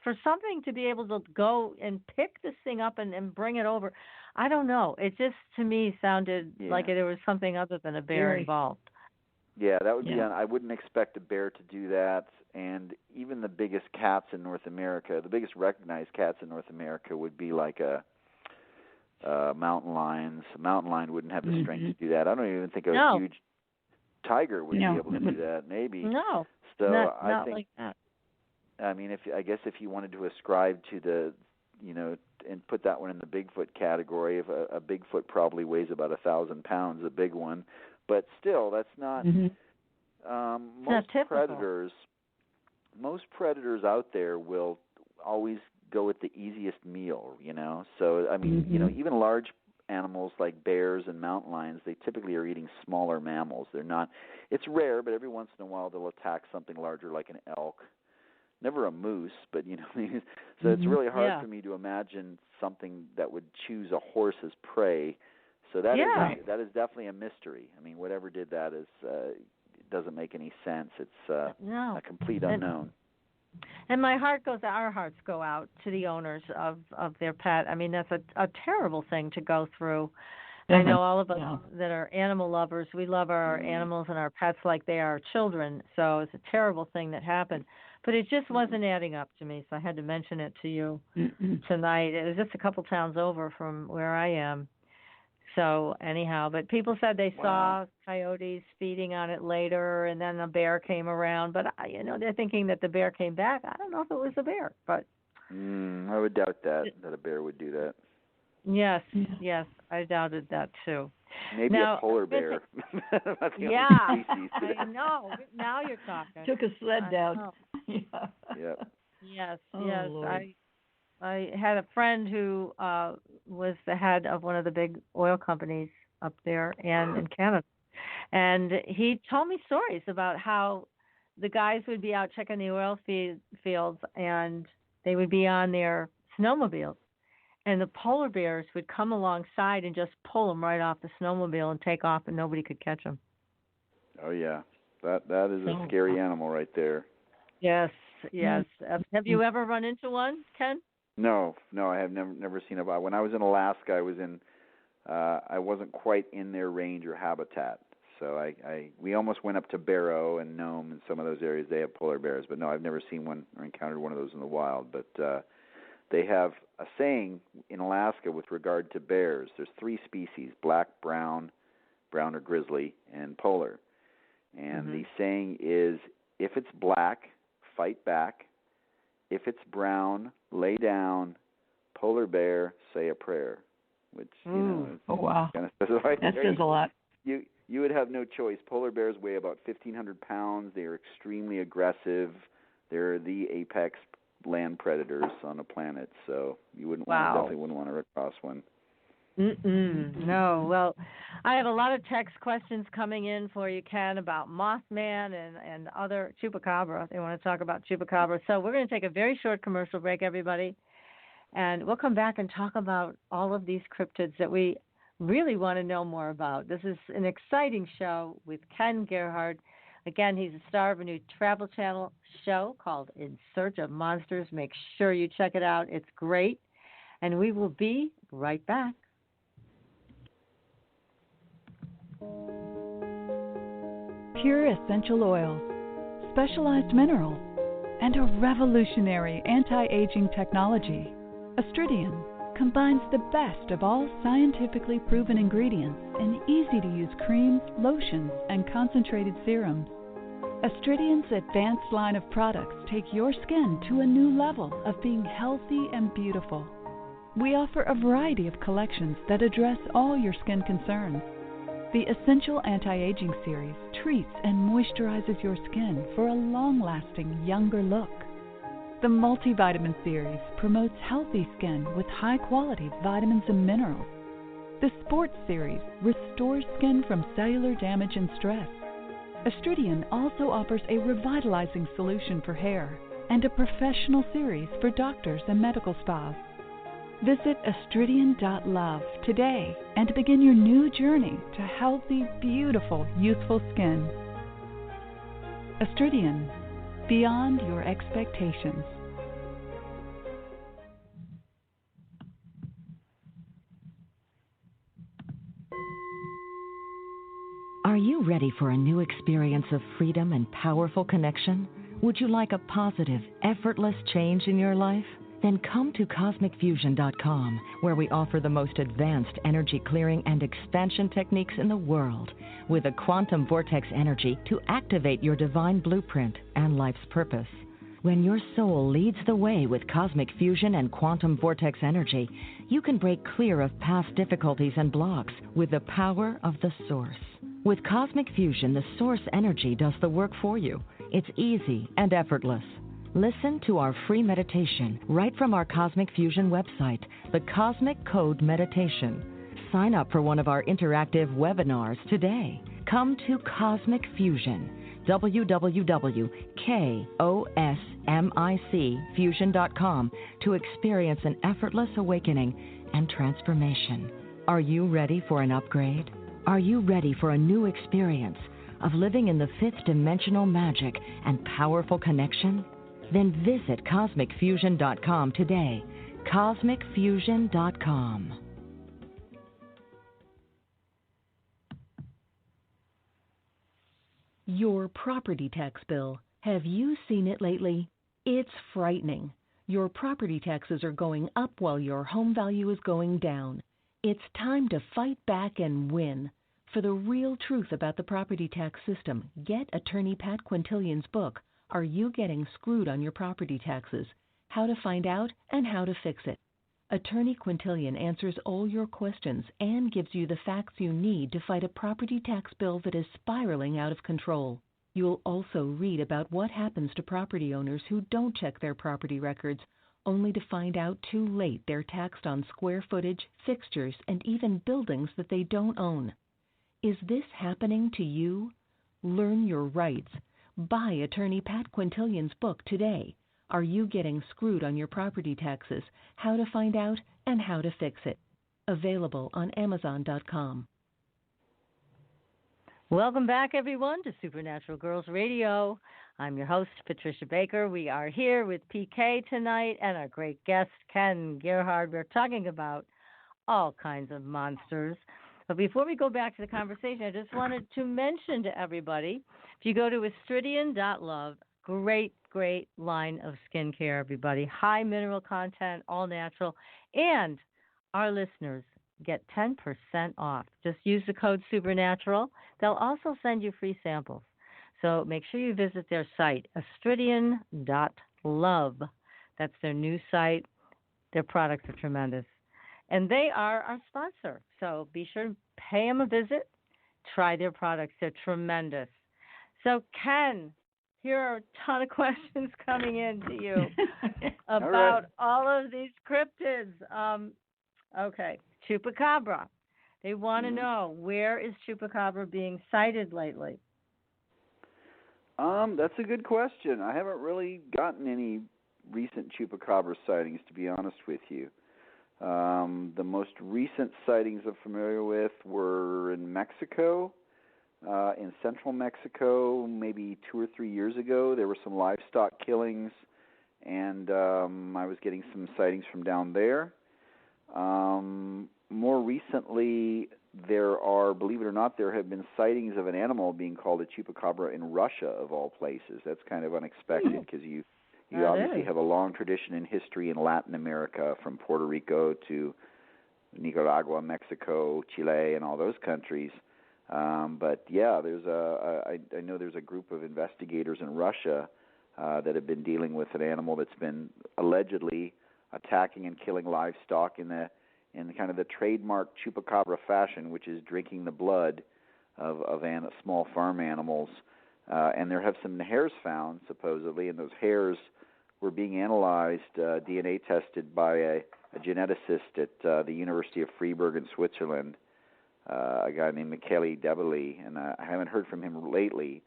for something to be able to go and pick this thing up and bring it over, I don't know. It just to me sounded like there was something other than a bear involved. Yeah, that would be. I wouldn't expect a bear to do that. And even the biggest cats in North America, the biggest recognized cats in North America, would be like a mountain lions. A mountain lion wouldn't have the strength to do that. I don't even think a huge tiger would be able to do that. Maybe. No. So not I think. Like that. I mean, if you wanted to ascribe to the, and put that one in the Bigfoot category, a Bigfoot probably weighs about 1,000 pounds, a big one, but still, that's not. Most predators out there will always go with the easiest meal, So I mean, even large animals like bears and mountain lions, they typically are eating smaller mammals. They're not. It's rare, but every once in a while they'll attack something larger like an elk. Never a moose, but so it's really hard for me to imagine something that would choose a horse as prey. So that is definitely a mystery. I mean, whatever did that is it doesn't make any sense. It's a complete unknown. And our hearts go out to the owners of their pet. I mean, that's a terrible thing to go through. I know all of us that are animal lovers, we love our animals and our pets like they are children. So it's a terrible thing that happened. But it just wasn't adding up to me, so I had to mention it to you tonight. It was just a couple towns over from where I am. So anyhow, but people said they saw coyotes feeding on it later, and then a bear came around. But they're thinking that the bear came back. I don't know if it was a bear, but I would doubt that a bear would do that. Yes, I doubted that too. Maybe a polar bear. That's the only species. I know. Now you're talking. Took a sled down. Yep. Yes. Lord. I had a friend who was the head of one of the big oil companies up there and in Canada. And he told me stories about how the guys would be out checking the oil fields and they would be on their snowmobiles. And the polar bears would come alongside and just pull them right off the snowmobile and take off and nobody could catch them. Oh, yeah. That is a scary animal right there. Yes. Have you ever run into one, Ken? No, I have never seen a. When I was in Alaska, I wasn't quite in their range or habitat. So we almost went up to Barrow and Nome and some of those areas. They have polar bears, but no, I've never seen one or encountered one of those in the wild. But they have a saying in Alaska with regard to bears. There's 3 species: black, brown or grizzly, and polar. And the saying is, if it's black, fight back. If it's brown, lay down. Polar bear, say a prayer. Which kind of says it right that there. says a lot. You would have no choice. Polar bears weigh about 1,500 pounds. They are extremely aggressive. They're the apex land predators on the planet. So you definitely wouldn't want to run across one. No. Well, I have a lot of text questions coming in for you, Ken, about Mothman and other chupacabra. They want to talk about chupacabra. So we're going to take a very short commercial break, everybody, and we'll come back and talk about all of these cryptids that we really want to know more about. This is an exciting show with Ken Gerhard. Again, he's a star of a new Travel Channel show called In Search of Monsters. Make sure you check it out. It's great. And we will be right back. Pure essential oils, specialized minerals, and a revolutionary anti-aging technology. Astridian combines the best of all scientifically proven ingredients in easy-to-use creams, lotions, and concentrated serums. Astridian's advanced line of products take your skin to a new level of being healthy and beautiful. We offer a variety of collections that address all your skin concerns. The Essential Anti-Aging Series treats and moisturizes your skin for a long-lasting, younger look. The Multivitamin Series promotes healthy skin with high-quality vitamins and minerals. The Sports Series restores skin from cellular damage and stress. Astridian also offers a revitalizing solution for hair and a professional series for doctors and medical spas. Visit astridian.love today and begin your new journey to healthy, beautiful, youthful skin. Astridian, beyond your expectations. Are you ready for a new experience of freedom and powerful connection? Would you like a positive, effortless change in your life? Then come to CosmicFusion.com, where we offer the most advanced energy clearing and expansion techniques in the world, with a quantum vortex energy to activate your divine blueprint and life's purpose. When your soul leads the way with cosmic fusion and quantum vortex energy, you can break clear of past difficulties and blocks with the power of the source. With Cosmic Fusion, the source energy does the work for you. It's easy and effortless. Listen to our free meditation right from our Cosmic Fusion website, the Cosmic Code Meditation. Sign up for one of our interactive webinars today. Come to Cosmic Fusion, www.KOSMICfusion.com, to experience an effortless awakening and transformation. Are you ready for an upgrade? Are you ready for a new experience of living in the fifth dimensional magic and powerful connection? Then visit CosmicFusion.com today. CosmicFusion.com. Your property tax bill. Have you seen it lately? It's frightening. Your property taxes are going up while your home value is going down. It's time to fight back and win. For the real truth about the property tax system, get attorney Pat Quintilian's book, Are You Getting Screwed on Your Property Taxes? How to Find Out and How to Fix It. Attorney Quintilian answers all your questions and gives you the facts you need to fight a property tax bill that is spiraling out of control. You'll also read about what happens to property owners who don't check their property records, only to find out too late they're taxed on square footage, fixtures, and even buildings that they don't own. Is this happening to you? Learn your rights. Buy attorney Pat Quintilian's book today. Are You Getting Screwed on Your Property Taxes? How to Find Out and How to Fix It. Available on Amazon.com. Welcome back, everyone, to Supernatural Girls Radio. I'm your host, Patricia Baker. We are here with PK tonight and our great guest, Ken Gerhard. We're talking about all kinds of monsters. But before we go back to the conversation, I just wanted to mention to everybody, if you go to astridian.love, great line of skincare, everybody. High mineral content, all natural. And our listeners get 10% off. Just use the code Supernatural. They'll also send you free samples. So make sure you visit their site, astridian.love. That's their new site. Their products are tremendous. And they are our sponsor. So be sure to pay them a visit. Try their products. They're tremendous. So, Ken, here are a ton of questions coming in to you about all of these cryptids. Okay, Chupacabra. They want to know, where is Chupacabra being sighted lately? That's a good question. I haven't really gotten any recent Chupacabra sightings, to be honest with you. The most recent sightings I'm familiar with were in Mexico, in central Mexico, maybe 2 or 3 years ago. There were some livestock killings, and I was getting some sightings from down there. More recently, there are, believe it or not, there have been sightings of an animal being called a Chupacabra in Russia, of all places. That's kind of unexpected because you obviously have a long tradition in history in Latin America, from Puerto Rico to Nicaragua, Mexico, Chile, and all those countries. But yeah, I know there's a group of investigators in Russia that have been dealing with an animal that's been allegedly attacking and killing livestock in kind of the trademark Chupacabra fashion, which is drinking the blood of small farm animals. And there have some hairs found, supposedly, and those hairs were being analyzed, DNA tested by a geneticist at the University of Freiburg in Switzerland, a guy named Michele Debeli, and I haven't heard from him lately,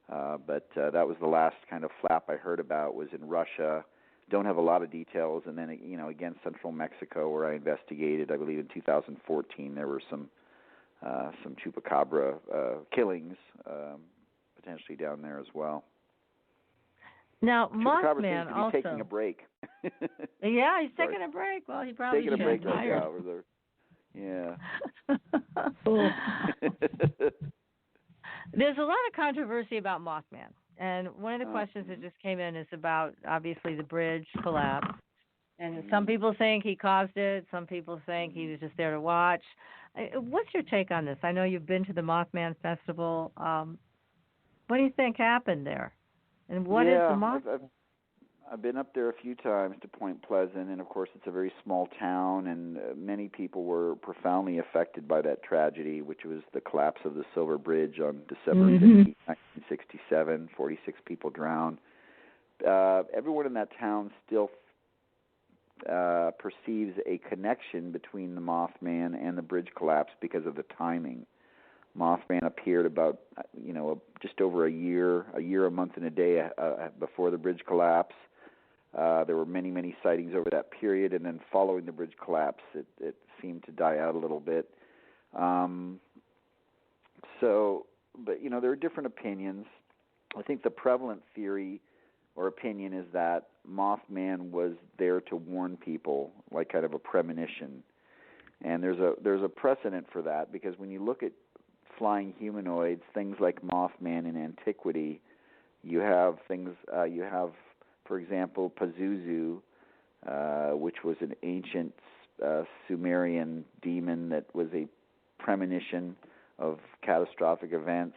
but that was the last kind of flap I heard about, was in Russia. Don't have a lot of details. And then, again, central Mexico, where I investigated, I believe in 2014, there were some Chupacabra killings, potentially down there as well. Now, Chupacabra Mothman seems to be taking a break. Yeah, he's taking a break. Well, he probably taking a break right now. Yeah. There's a lot of controversy about Mothman. And one of the questions that just came in is about, obviously, the bridge collapse. And some people think he caused it. Some people think he was just there to watch. What's your take on this? I know you've been to the Mothman Festival. What do you think happened there? And what is the Mothman? I've been up there a few times to Point Pleasant, and of course it's a very small town, and many people were profoundly affected by that tragedy, which was the collapse of the Silver Bridge on December 15, 1967. 46 people drowned. Everyone in that town still perceives a connection between the Mothman and the bridge collapse because of the timing. Mothman appeared about, just over a year, a month and a day before the bridge collapse. There were many, many sightings over that period, and then following the bridge collapse, it seemed to die out a little bit. But there are different opinions. I think the prevalent theory or opinion is that Mothman was there to warn people, like kind of a premonition. And there's a precedent for that, because when you look at flying humanoids, things like Mothman in antiquity, you have things, for example, Pazuzu, which was an ancient Sumerian demon that was a premonition of catastrophic events.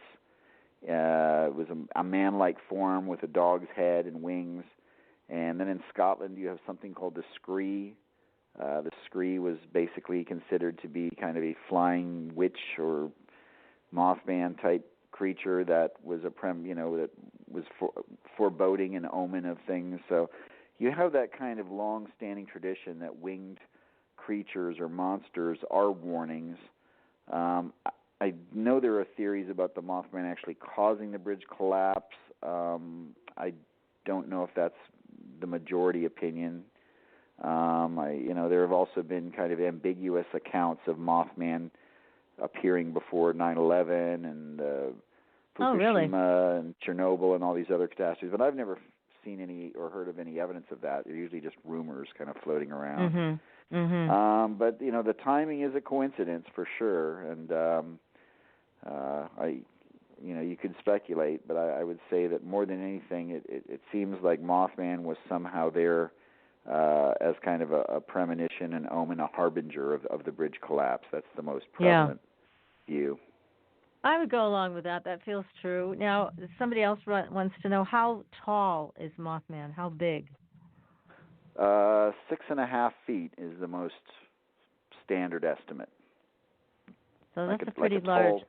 It was a man-like form with a dog's head and wings. And then in Scotland, you have something called the Scree. The Scree was basically considered to be kind of a flying witch or Mothman type creature that was that was foreboding an omen of things. So you have that kind of long-standing tradition that winged creatures or monsters are warnings. I know there are theories about the Mothman actually causing the bridge collapse. I don't know if that's the majority opinion. There have also been kind of ambiguous accounts of Mothman appearing before 9/11 and Fukushima and Chernobyl and all these other catastrophes, but I've never seen any or heard of any evidence of that. They're usually just rumors kind of floating around. Mm-hmm. Mm-hmm. But the timing is a coincidence for sure, and you could speculate, but I would say that more than anything, it seems like Mothman was somehow there as kind of a premonition, an omen, a harbinger of the bridge collapse. That's the most prevalent view. I would go along with that. That feels true. Now, somebody else wants to know, how tall is Mothman? How big? 6.5 feet is the most standard estimate. So that's a pretty large,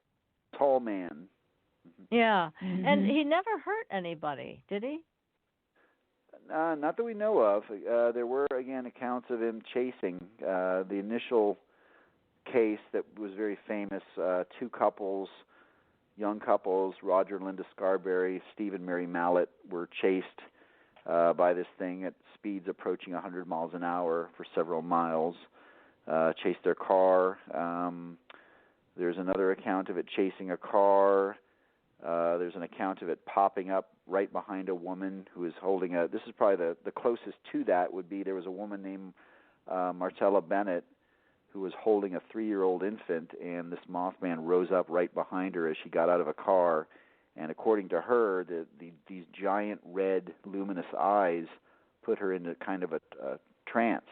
tall man. Yeah, Mm-hmm. and he never hurt anybody, did he? Not that we know of. There were, again, accounts of him chasing. The initial case that was very famous, two young couples, Roger and Linda Scarberry, Steve and Mary Mallet, were chased by this thing at speeds approaching 100 miles an hour for several miles, chased their car. There's another account of it chasing a car. There's an account of it popping up right behind a woman who is holding this is probably the closest to that would be, there was a woman named Marcella Bennett who was holding a 3-year-old infant, and this Mothman rose up right behind her as she got out of a car. And according to her, these giant red luminous eyes put her into kind of a trance.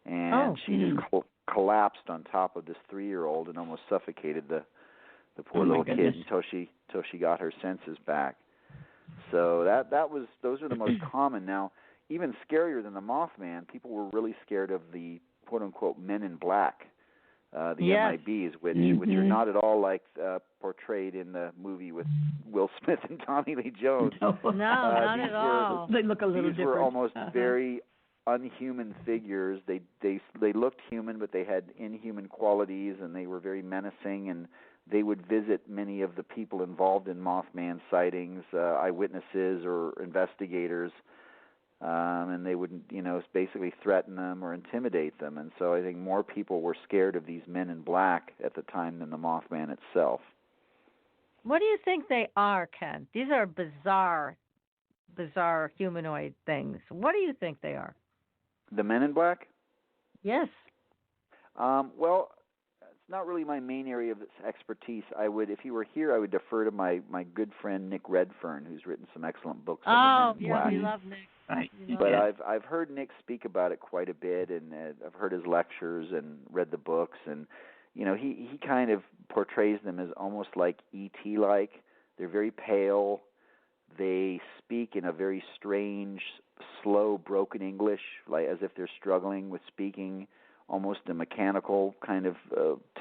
And she just collapsed on top of this 3-year-old and almost suffocated the poor little kid until she got her senses back. So those are the most common. Now, even scarier than the Mothman, people were really scared of the quote-unquote Men in Black, the MIBs, which are not at all like portrayed in the movie with Will Smith and Tommy Lee Jones. No, not at all. They look a little different. These were almost very unhuman figures. They looked human, but they had inhuman qualities, and they were very menacing, and they would visit many of the people involved in Mothman sightings, eyewitnesses or investigators, and they would, basically threaten them or intimidate them. And so I think more people were scared of these Men in Black at the time than the Mothman itself. What do you think they are, Ken? These are bizarre humanoid things. What do you think they are? The Men in Black? Yes. Well, it's not really my main area of expertise. If he were here, I would defer to my good friend Nick Redfern, who's written some excellent books on the Men in Black. We love Nick. Right. But I've heard Nick speak about it quite a bit, and I've heard his lectures and read the books, and he kind of portrays them as almost like E.T.-like. They're very pale. They speak in a very strange, slow, broken English, like as if they're struggling with speaking, almost a mechanical kind of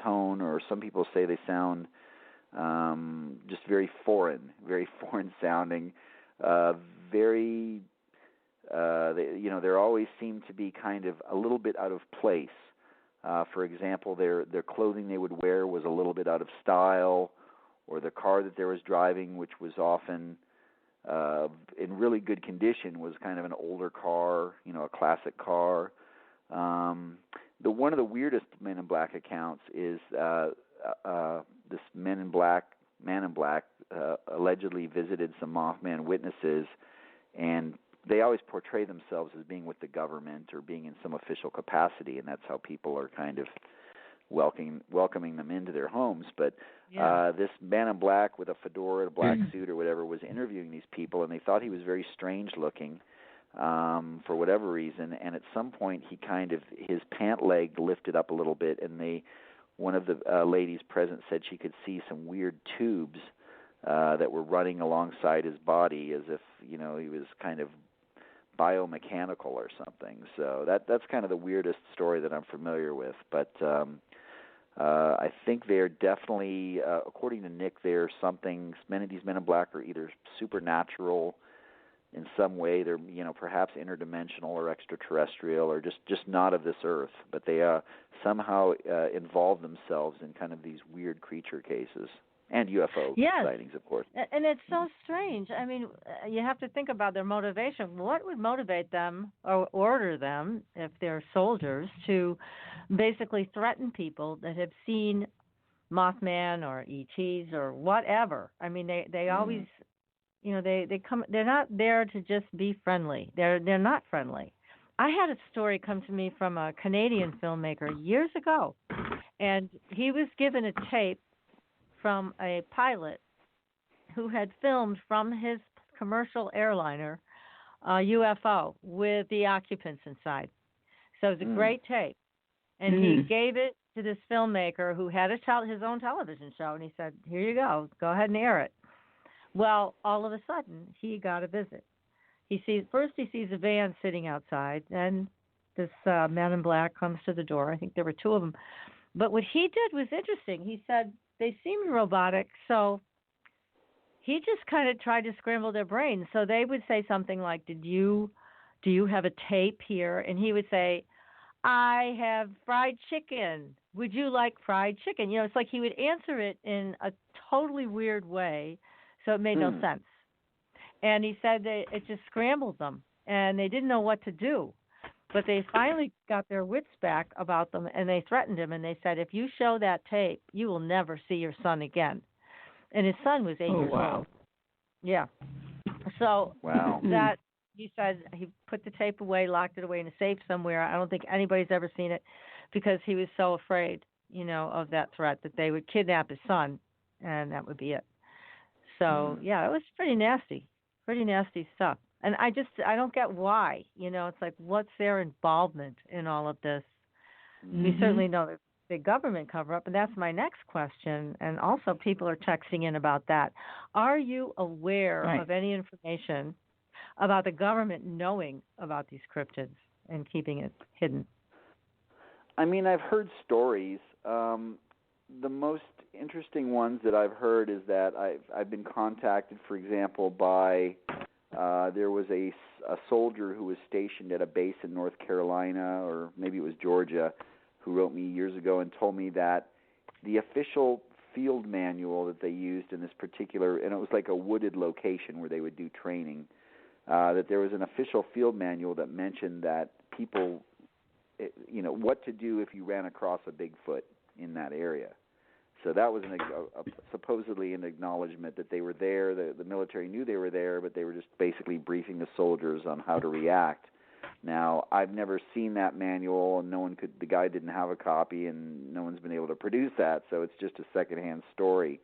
tone, or some people say they sound just very foreign sounding, they always seem to be kind of a little bit out of place. For example, their clothing they would wear was a little bit out of style, or the car that they was driving, which was often in really good condition, was kind of an older car, a classic car. One of the weirdest Men in Black accounts is this Man in Black allegedly visited some Mothman witnesses and they always portray themselves as being with the government or being in some official capacity, and that's how people are kind of welcoming them into their homes. But this man in black with a fedora, a black suit or whatever, was interviewing these people, and they thought he was very strange looking for whatever reason. And at some point, he his pant leg lifted up a little bit, and one of the ladies present said she could see some weird tubes that were running alongside his body, as if he was kind of biomechanical or something. So that's kind of the weirdest story that I'm familiar with. But I think they're definitely, according to Nick, they're something. These men in black are either supernatural in some way. They're perhaps interdimensional or extraterrestrial, or just not of this earth. But they somehow involve themselves in kind of these weird creature cases. And UFO sightings, of course. And it's so strange. I mean, you have to think about their motivation. What would motivate them or order them, if they're soldiers, to basically threaten people that have seen Mothman or ETs or whatever? I mean, they always, they come. They're not there to just be friendly. They're not friendly. I had a story come to me from a Canadian filmmaker years ago, and he was given a tape from a pilot who had filmed from his commercial airliner a UFO with the occupants inside. So it was a great tape. And he gave it to this filmmaker who had his own television show, and he said, here you go ahead and air it. Well, all of a sudden, he got a visit. He sees a van sitting outside, and this man in black comes to the door. I think there were two of them. But what he did was interesting. He said, they seemed robotic, so he just kind of tried to scramble their brains. So they would say something like, do you have a tape here? And he would say, I have fried chicken. Would you like fried chicken? It's like he would answer it in a totally weird way, so it made no sense. And he said that it just scrambled them, and they didn't know what to do. But they finally got their wits back about them, and they threatened him, and they said, if you show that tape, you will never see your son again. And his son was 8 years old. Yeah. So that, he said, he put the tape away, locked it away in a safe somewhere. I don't think anybody's ever seen it, because he was so afraid, of that threat that they would kidnap his son, and that would be it. So, it was pretty nasty stuff. And I don't get why. It's like, what's their involvement in all of this? We certainly know that the government cover-up, and that's my next question. And also people are texting in about that. Are you aware of any information about the government knowing about these cryptids and keeping it hidden? I mean, I've heard stories. The most interesting ones that I've heard is that I've been contacted, for example, by... there was a soldier who was stationed at a base in North Carolina, or maybe it was Georgia, who wrote me years ago and told me that the official field manual that they used in this particular, and it was like a wooded location where they would do training, that there was an official field manual that mentioned that people, what to do if you ran across a Bigfoot in that area. So that was supposedly an acknowledgement that they were there. The military knew they were there, but they were just basically briefing the soldiers on how to react. Now, I've never seen that manual, and the guy didn't have a copy, and no one's been able to produce that, so it's just a secondhand story.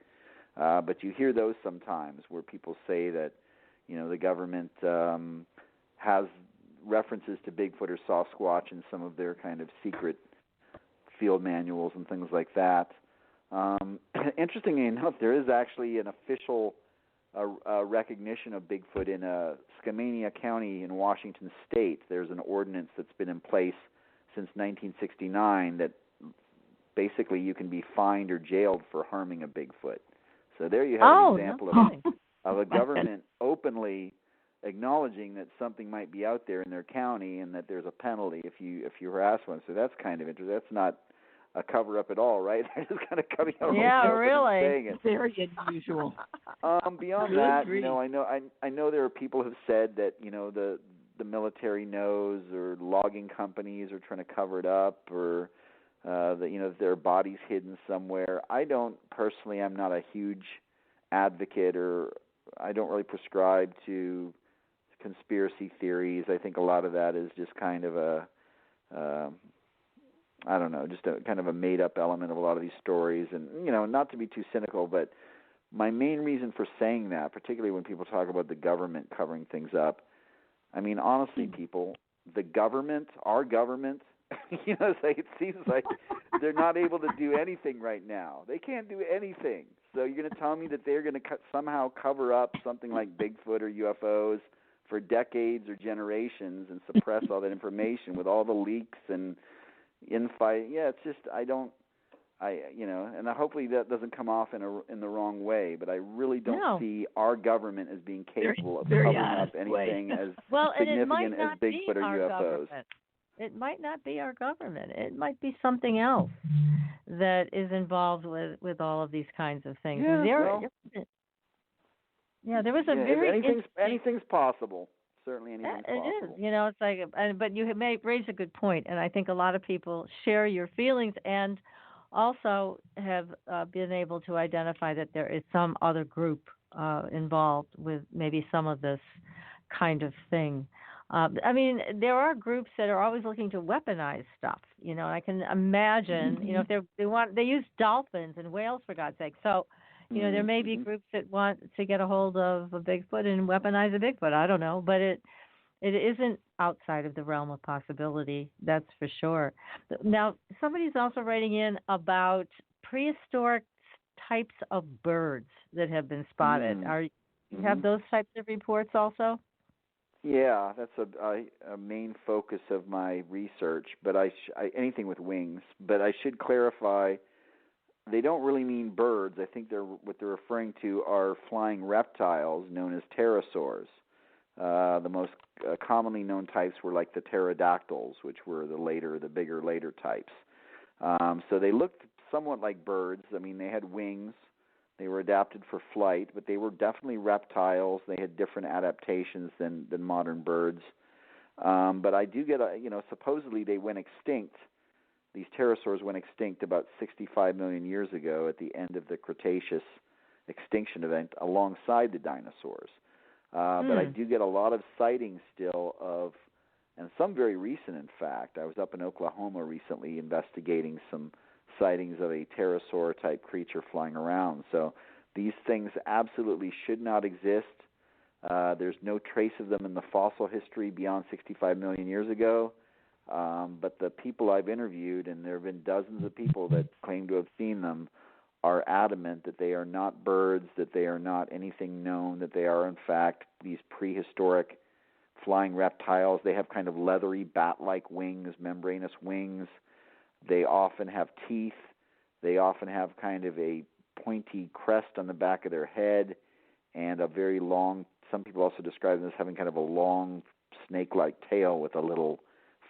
But you hear those sometimes where people say that, the government has references to Bigfoot or Sasquatch in some of their kind of secret field manuals and things like that. Interestingly enough, there is actually an official recognition of Bigfoot in Skamania County in Washington State. There's an ordinance that's been in place since 1969 that basically you can be fined or jailed for harming a Bigfoot. So there you have an example of a government openly acknowledging that something might be out there in their county and that there's a penalty if you harass one. So that's kind of interesting. That's not a cover-up at all, right? They're just kind of coming out. Yeah, really. Saying it. Very unusual. Beyond that, I know there are people who have said that the military knows, or logging companies are trying to cover it up, or that there are bodies hidden somewhere. I don't personally. I'm not a huge advocate, or I don't really prescribe to conspiracy theories. I think a lot of that is just kind of I don't know, just a kind of a made-up element of a lot of these stories. And, not to be too cynical, but my main reason for saying that, particularly when people talk about the government covering things up, I mean, honestly, people, the government, our government, it seems like they're not able to do anything right now. They can't do anything. So you're going to tell me that they're going to somehow cover up something like Bigfoot or UFOs for decades or generations and suppress all that information with all the leaks and infight? Yeah, it's just and hopefully that doesn't come off in the wrong way, but I really don't see our government as being capable of covering up anything as significant as Bigfoot or UFOs. Government. It might not be our government. It might be something else that is involved with all of these kinds of things. Yeah, there was a very anything's possible. Certainly anything's possible. It is. It's like, but you may raise a good point, and I think a lot of people share your feelings and also have been able to identify that there is some other group involved with maybe some of this kind of thing. I mean, there are groups that are always looking to weaponize stuff. I can imagine, if they use dolphins and whales, for God's sake. So, there may be groups that want to get a hold of a Bigfoot and weaponize a Bigfoot. I don't know, but it isn't outside of the realm of possibility. That's for sure. Now, somebody's also writing in about prehistoric types of birds that have been spotted. You have those types of reports also? Yeah, that's a main focus of my research. But anything with wings. But I should clarify, they don't really mean birds. I think what they're referring to are flying reptiles known as pterosaurs. The most commonly known types were like the pterodactyls, which were the bigger later types. So they looked somewhat like birds. I mean, they had wings. They were adapted for flight, but they were definitely reptiles. They had different adaptations than modern birds. But I do get supposedly they went extinct. These pterosaurs went extinct about 65 million years ago at the end of the Cretaceous extinction event alongside the dinosaurs. But I do get a lot of sightings still of, and some very recent, in fact. I was up in Oklahoma recently investigating some sightings of a pterosaur-type creature flying around. So these things absolutely should not exist. There's no trace of them in the fossil history beyond 65 million years ago. But the people I've interviewed, and there have been dozens of people that claim to have seen them, are adamant that they are not birds, that they are not anything known, that they are, in fact, these prehistoric flying reptiles. They have kind of leathery bat-like wings, membranous wings. They often have teeth. They often have kind of a pointy crest on the back of their head and a very long, some people also describe them as having kind of a long snake-like tail with a little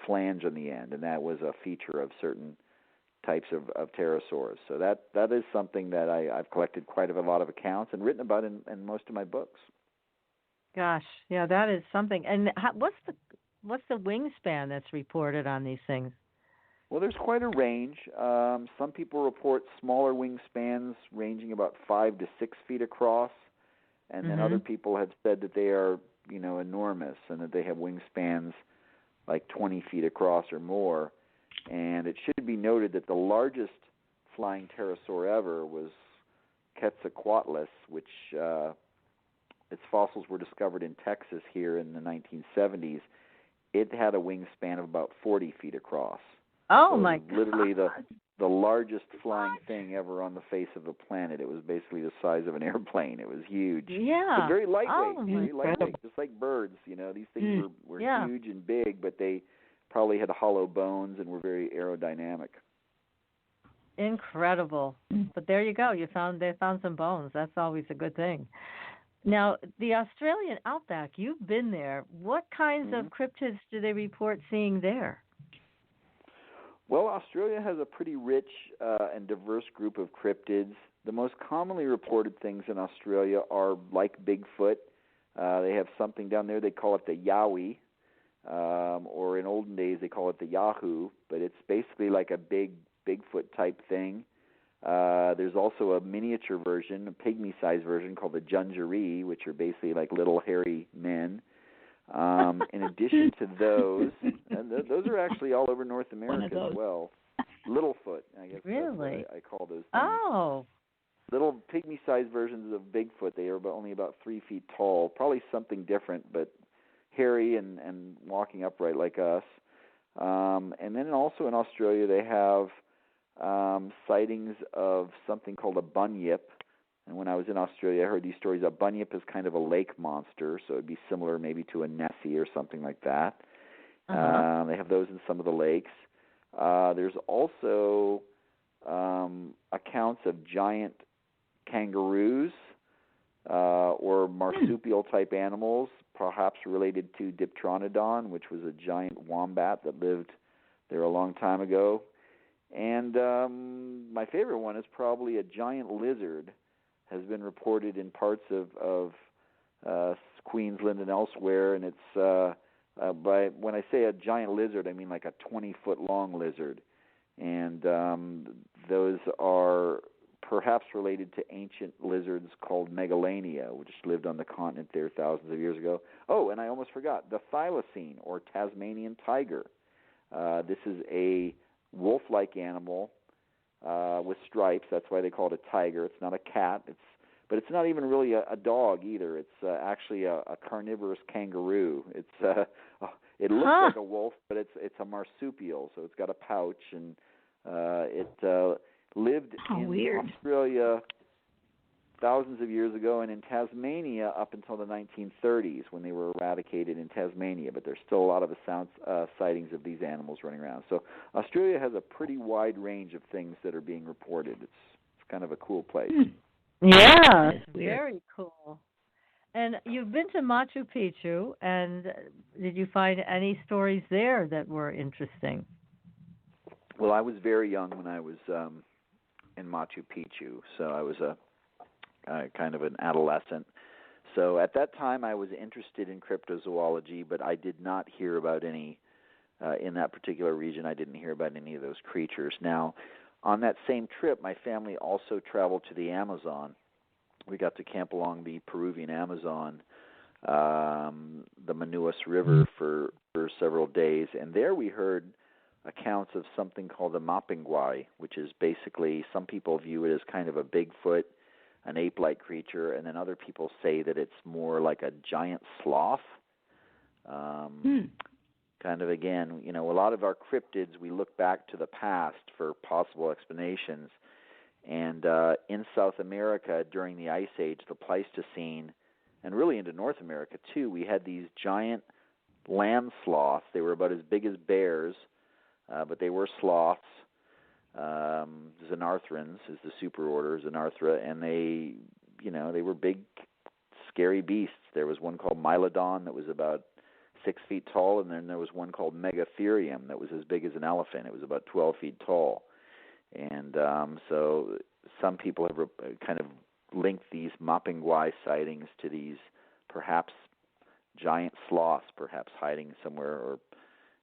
flange on the end, and that was a feature of certain types of pterosaurs. So that is something that I've collected quite a lot of accounts and written about in most of my books. Gosh, yeah, that is something. And what's the wingspan that's reported on these things? Well, there's quite a range. Some people report smaller wingspans ranging about 5 to 6 feet across, and then other people have said that they are, enormous and that they have wingspans like 20 feet across or more. And it should be noted that the largest flying pterosaur ever was Quetzalcoatlus, which its fossils were discovered in Texas here in the 1970s. It had a wingspan of about 40 feet across. Oh, so my God. Literally the largest flying thing ever on the face of the planet. It was basically the size of an airplane. It was huge. Yeah. But very lightweight, just like birds. These things were huge and big, but they probably had hollow bones and were very aerodynamic. Incredible. But there you go. They found some bones. That's always a good thing. Now, the Australian outback, you've been there. What kinds of cryptids do they report seeing there? Well, Australia has a pretty rich and diverse group of cryptids. The most commonly reported things in Australia are like Bigfoot. They have something down there, they call it the Yowie, or in olden days they call it the Yahoo, but it's basically like a big Bigfoot type thing. There's also a miniature version, a pygmy-sized version called the Jungeree, which are basically like little hairy men. In addition to those, and those are actually all over North America as well. Littlefoot, I guess really? that's what I call those things. Oh. Little pygmy-sized versions of Bigfoot. They are only about 3 feet tall, probably something different, but hairy and walking upright like us. And then also in Australia they have sightings of something called a bunyip. And when I was in Australia, I heard these stories. A bunyip is kind of a lake monster, so it'd be similar maybe to a Nessie or something like that. They have those in some of the lakes. There's also accounts of giant kangaroos or marsupial-type animals, perhaps related to Dipteranodon, which was a giant wombat that lived there a long time ago. And my favorite one is probably a giant lizard has been reported in parts of Queensland and elsewhere, and it's when I say a giant lizard, I mean like a 20-foot-long lizard. And those are perhaps related to ancient lizards called Megalania, which lived on the continent there thousands of years ago. Oh, and I almost forgot, the thylacine, or Tasmanian tiger. This is a wolf-like animal with stripes. That's why they call it a tiger. It's not a cat. But it's not even really a dog either. It's actually a carnivorous kangaroo. It looks like a wolf, but it's a marsupial, so it's got a pouch, and it lived in Australia thousands of years ago, and in Tasmania up until the 1930s when they were eradicated in Tasmania. But there's still a lot of sightings of these animals running around. So Australia has a pretty wide range of things that are being reported. It's kind of a cool place. Yeah, very cool. And you've been to Machu Picchu, and did you find any stories there that were interesting? Well, I was very young when I was in Machu Picchu, so I was a kind of an adolescent. So at that time I was interested in cryptozoology, but I did not hear about any, in that particular region, I didn't hear about any of those creatures. Now, on that same trip, my family also traveled to the Amazon. We got to camp along the Peruvian Amazon, the Manaus River for several days, and there we heard accounts of something called the Mapinguai, which is basically, some people view it as kind of a Bigfoot, an ape-like creature, and then other people say that it's more like a giant sloth. Kind of, again, a lot of our cryptids, we look back to the past for possible explanations. And in South America during the Ice Age, the Pleistocene, and really into North America too, we had these giant land sloths. They were about as big as bears, but they were sloths. Xenarthrans is the superorder, Xenarthra, and they were big, scary beasts. There was one called Mylodon that was about 6 feet tall, and then there was one called Megatherium that was as big as an elephant. It was about 12 feet tall. And so some people have kind of linked these Mapinguai sightings to these perhaps giant sloths, perhaps hiding somewhere or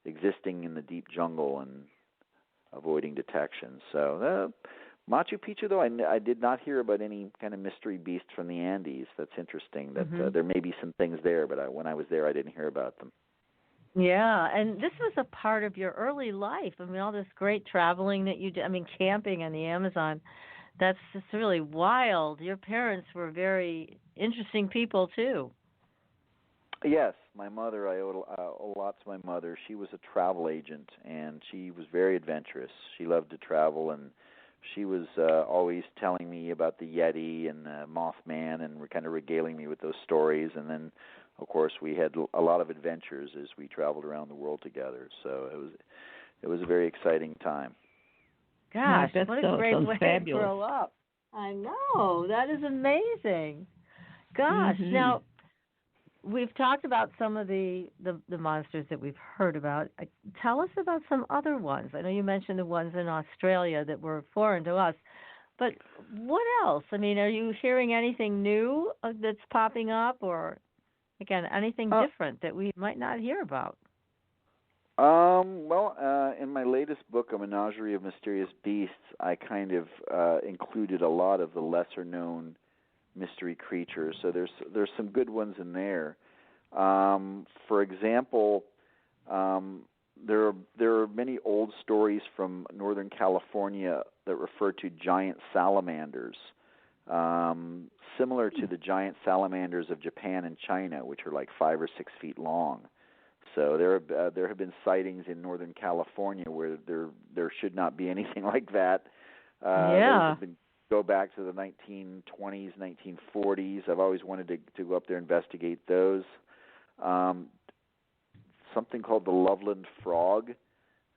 existing in the deep jungle and avoiding detection. So Machu Picchu, though, I did not hear about any kind of mystery beast from the Andes. That's interesting. That there may be some things there, but when I was there, I didn't hear about them. Yeah, and this was a part of your early life. I mean, all this great traveling that you did. I mean, camping on the Amazon. That's just really wild. Your parents were very interesting people, too. Yes, my mother, I owe a lot to my mother. She was a travel agent, and she was very adventurous. She loved to travel, and she was always telling me about the Yeti and Mothman and kind of regaling me with those stories. And then, of course, we had a lot of adventures as we traveled around the world together. So it was a very exciting time. Gosh, what a great way to grow up. I know. That is amazing. Gosh. Now, we've talked about some of the monsters that we've heard about. Tell us about some other ones. I know you mentioned the ones in Australia that were foreign to us, but what else? I mean, are you hearing anything new that's popping up, or, again, anything different that we might not hear about? In my latest book, A Menagerie of Mysterious Beasts, I kind of included a lot of the lesser-known mystery creatures. So there's some good ones in there. For example, there are many old stories from Northern California that refer to giant salamanders, similar to the giant salamanders of Japan and China, which are like 5 or 6 feet long. So there have been sightings in Northern California where there should not be anything like that. Go back to the 1920s, 1940s. I've always wanted to go up there and investigate those. Something called the Loveland Frog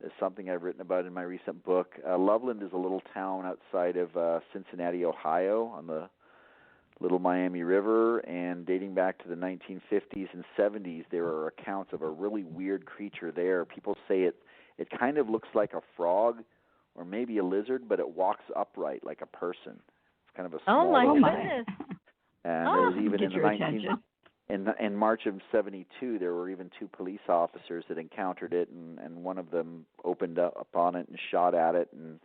is something I've written about in my recent book. Loveland is a little town outside of Cincinnati, Ohio, on the Little Miami River, and dating back to the 1950s and 70s, there are accounts of a really weird creature there. People say it kind of looks like a frog or maybe a lizard, but it walks upright like a person. It's kind of a small goodness. And there was even in March of 72, there were even 2 police officers that encountered it, and one of them opened up upon it and shot at it. And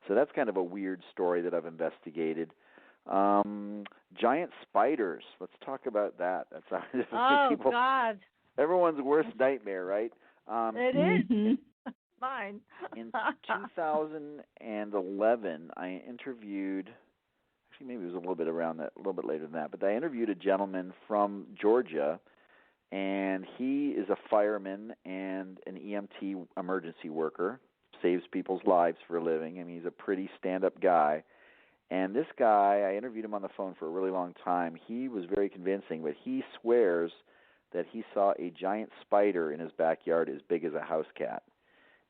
so that's kind of a weird story that I've investigated. Giant spiders. Let's talk about that. That's God. Everyone's worst nightmare, right? It is. Mm-hmm. Mine. In 2011, I interviewed. Actually, maybe it was a little bit later than that. But I interviewed a gentleman from Georgia, and he is a fireman and an EMT emergency worker. Saves people's lives for a living. I mean, he's a pretty stand-up guy. And this guy, I interviewed him on the phone for a really long time. He was very convincing, but he swears that he saw a giant spider in his backyard as big as a house cat.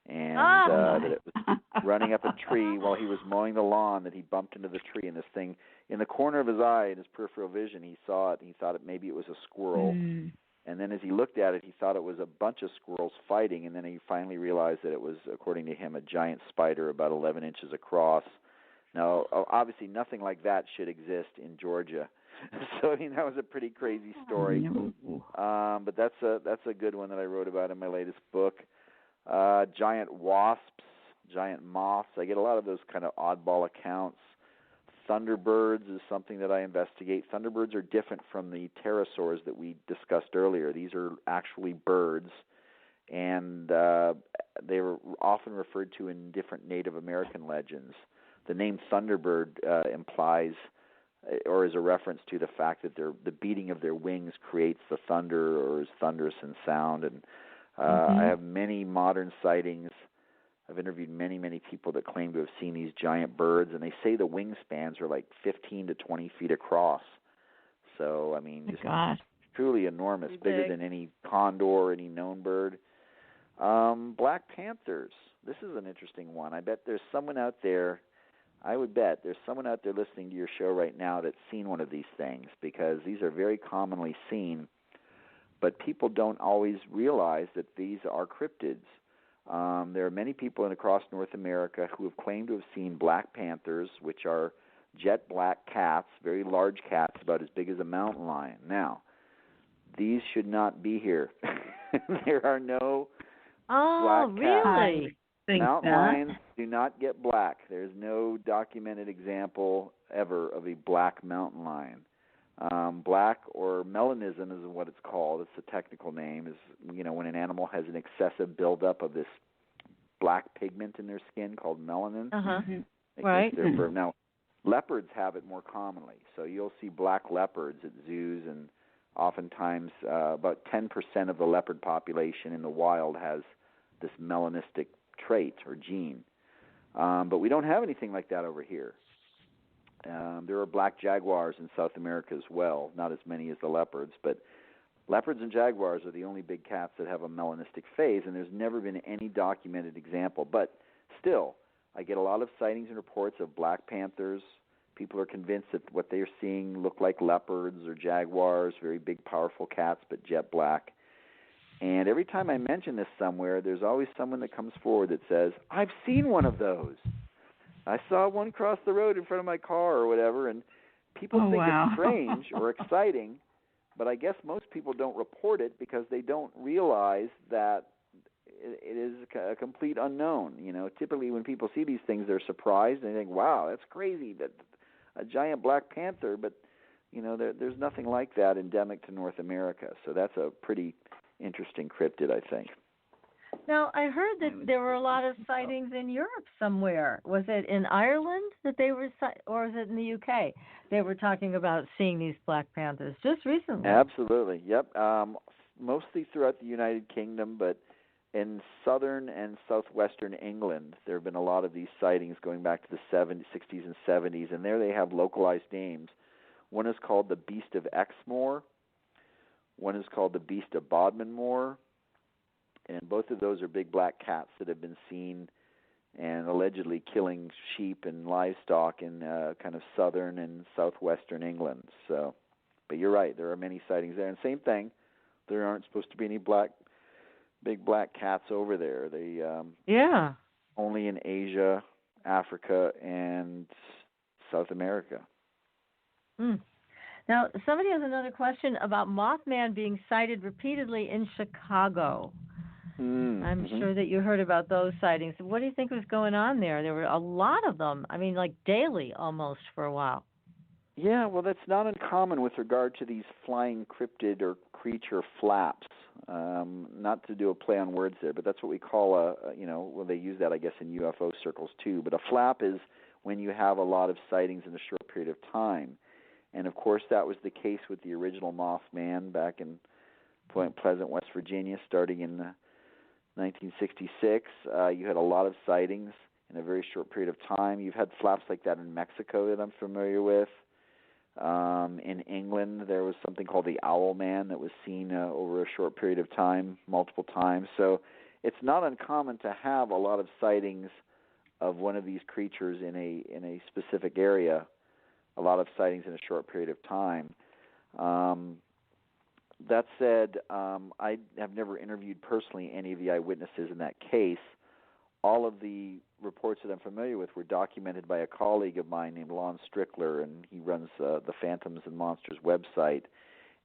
And that it was running up a tree while he was mowing the lawn, that he bumped into the tree, and this thing, in the corner of his eye, in his peripheral vision, he saw it, and he thought maybe it was a squirrel. And then as he looked at it, he thought it was a bunch of squirrels fighting, and then he finally realized that it was, according to him, a giant spider about 11 inches across. Now, obviously, nothing like that should exist in Georgia. So, I mean, that was a pretty crazy story. But that's a good one that I wrote about in my latest book. Giant wasps, giant moths. I get a lot of those kind of oddball accounts. Thunderbirds is something that I investigate. Thunderbirds are different from the pterosaurs that we discussed earlier. These are actually birds, and they were often referred to in different Native American legends. The name Thunderbird implies or is a reference to the fact that the beating of their wings creates the thunder or is thunderous in sound. And I have many modern sightings. I've interviewed many, many people that claim to have seen these giant birds, and they say the wingspans are like 15 to 20 feet across. So, I mean, just truly enormous, bigger than any condor, any known bird. Black panthers. This is an interesting one. I bet there's someone out there. I would bet there's someone out there listening to your show right now that's seen one of these things, because these are very commonly seen, but people don't always realize that these are cryptids. There are many people across North America who have claimed to have seen black panthers, which are jet black cats, very large cats, about as big as a mountain lion. Now, these should not be here. There are no black cats. Mountain lions do not get black. There's no documented example ever of a black mountain lion. Black, or melanism is what it's called. It's the technical name. Is when an animal has an excessive buildup of this black pigment in their skin called melanin. Right. Now, leopards have it more commonly. So you'll see black leopards at zoos, and oftentimes about 10% of the leopard population in the wild has this melanistic trait or gene. But we don't have anything like that over here. There are black jaguars in South America as well, not as many as the leopards, but leopards and jaguars are the only big cats that have a melanistic phase, and there's never been any documented example. But still, I get a lot of sightings and reports of black panthers. People are convinced that what they're seeing look like leopards or jaguars, very big, powerful cats, but jet black. And every time I mention this somewhere, there's always someone that comes forward that says, I've seen one of those. I saw one cross the road in front of my car or whatever, and people think it's strange or exciting, but I guess most people don't report it because they don't realize that it is a complete unknown. Typically when people see these things, they're surprised and they think, wow, that's crazy, that a giant black panther, but there's nothing like that endemic to North America. So that's a pretty interesting cryptid, I think. Now, I heard that there were a lot of sightings in Europe somewhere. Was it in Ireland that they were, or was it in the UK? They were talking about seeing these Black Panthers just recently. Absolutely, yep. Mostly throughout the United Kingdom, but in southern and southwestern England, there have been a lot of these sightings going back to the 60s and 70s, and there they have localized names. One is called the Beast of Exmoor. One is called the Beast of Bodmin Moor. And both of those are big black cats that have been seen and allegedly killing sheep and livestock in kind of southern and southwestern England. So, but you're right, there are many sightings there. And same thing, there aren't supposed to be any big black cats over there. They only in Asia, Africa, and South America. Now, somebody has another question about Mothman being sighted repeatedly in Chicago. I'm sure that you heard about those sightings. What do you think was going on there? There were a lot of them. I mean, like daily almost for a while. Yeah, well, that's not uncommon with regard to these flying cryptid or creature flaps. Not to do a play on words there, but that's what we call well, they use that, I guess, in UFO circles too. But a flap is when you have a lot of sightings in a short period of time. And, of course, that was the case with the original Mothman back in Point Pleasant, West Virginia, starting in 1966. You had a lot of sightings in a very short period of time. You've had flaps like that in Mexico that I'm familiar with. In England, there was something called the Owl Man that was seen over a short period of time, multiple times. So it's not uncommon to have a lot of sightings of one of these creatures in a specific area, a lot of sightings in a short period of time. That said, I have never interviewed personally any of the eyewitnesses in that case. All of the reports that I'm familiar with were documented by a colleague of mine named Lon Strickler, and he runs the Phantoms and Monsters website.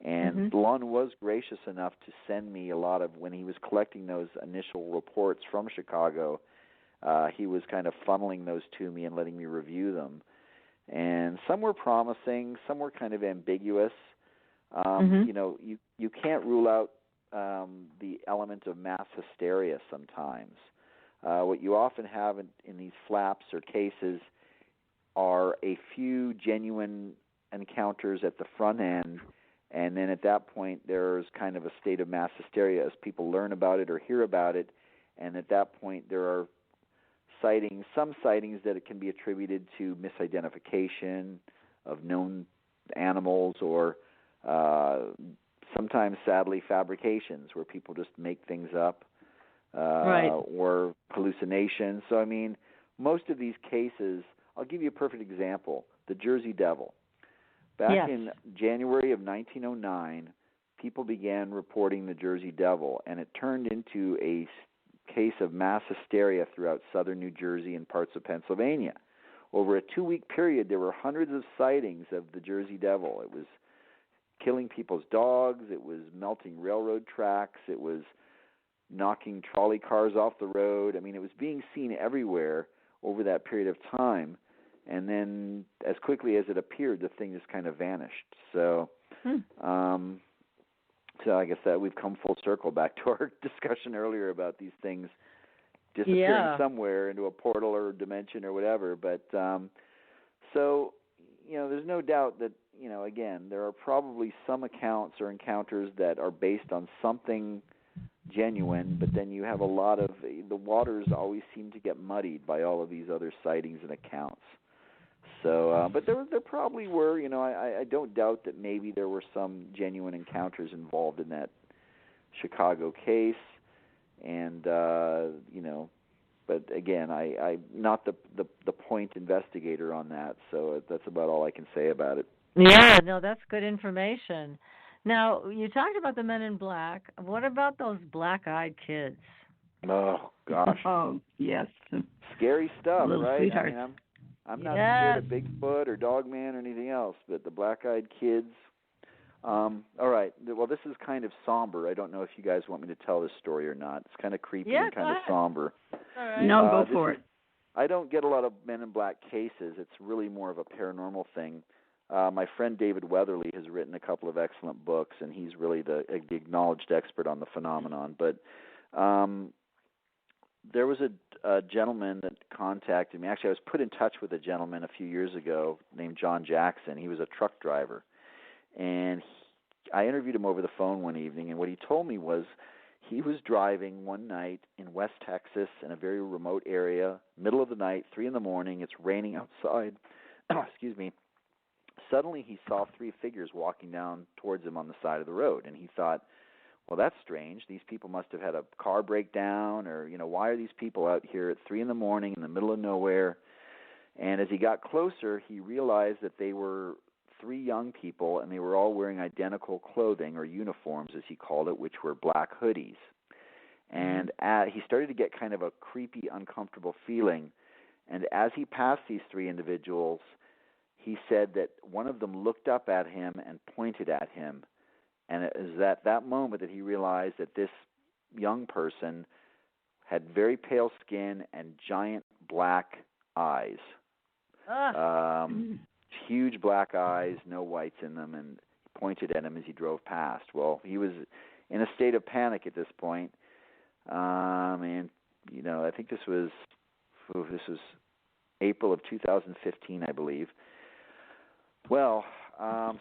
And Lon was gracious enough to send me a lot of, when he was collecting those initial reports from Chicago, he was kind of funneling those to me and letting me review them. And some were promising, some were kind of ambiguous. You can't rule out the element of mass hysteria sometimes. What you often have in these flaps or cases are a few genuine encounters at the front end, and then at that point there's kind of a state of mass hysteria as people learn about it or hear about it, and at that point there are some sightings that it can be attributed to misidentification of known animals, or sometimes, sadly, fabrications where people just make things up, or hallucinations. So, I mean, most of these cases, I'll give you a perfect example, the Jersey Devil. Back in January of 1909, people began reporting the Jersey Devil, and it turned into a case of mass hysteria throughout southern New Jersey and parts of Pennsylvania. Over a 2-week period, there were hundreds of sightings of the Jersey Devil. It was killing people's dogs, it was melting railroad tracks, it was knocking trolley cars off the road. I mean, it was being seen everywhere over that period of time, and then as quickly as it appeared, the thing just kind of vanished. So, so I guess that we've come full circle back to our discussion earlier about these things disappearing somewhere into a portal or dimension or whatever. But so, there's no doubt that, again, there are probably some accounts or encounters that are based on something genuine, but then you have a lot of, the waters always seem to get muddied by all of these other sightings and accounts. So, but there probably were, I don't doubt that maybe there were some genuine encounters involved in that Chicago case, and but again, I'm not the point investigator on that, so that's about all I can say about it. Yeah, no, that's good information. Now, you talked about the Men in Black. What about those black-eyed kids? Oh gosh. Oh yes. Scary stuff, Little right? sweethearts. I mean, I'm not scared of Bigfoot or Dogman or anything else, but the black-eyed kids. All right. Well, this is kind of somber. I don't know if you guys want me to tell this story or not. It's kind of creepy and kind of somber. All right. No, go for it. I don't get a lot of Men in Black cases. It's really more of a paranormal thing. My friend David Weatherly has written a couple of excellent books, and he's really the acknowledged expert on the phenomenon. But there was a gentleman that contacted me. Actually, I was put in touch with a gentleman a few years ago named John Jackson. He was a truck driver. And I interviewed him over the phone one evening, and what he told me was he was driving one night in West Texas in a very remote area, middle of the night, 3 a.m, it's raining outside. Excuse me. Suddenly he saw 3 figures walking down towards him on the side of the road, and he thought, well, that's strange. These people must have had a car breakdown, or, why are these people out here at 3 a.m. in the middle of nowhere? And as he got closer, he realized that they were 3 young people, and they were all wearing identical clothing, or uniforms, as he called it, which were black hoodies. And he started to get kind of a creepy, uncomfortable feeling. And as he passed these 3 individuals, he said that one of them looked up at him and pointed at him. And it was at that moment that he realized that this young person had very pale skin and giant black eyes. Huge black eyes, no whites in them, and he pointed at him as he drove past. Well, he was in a state of panic at this point. And, I think this was April of 2015, I believe. Well,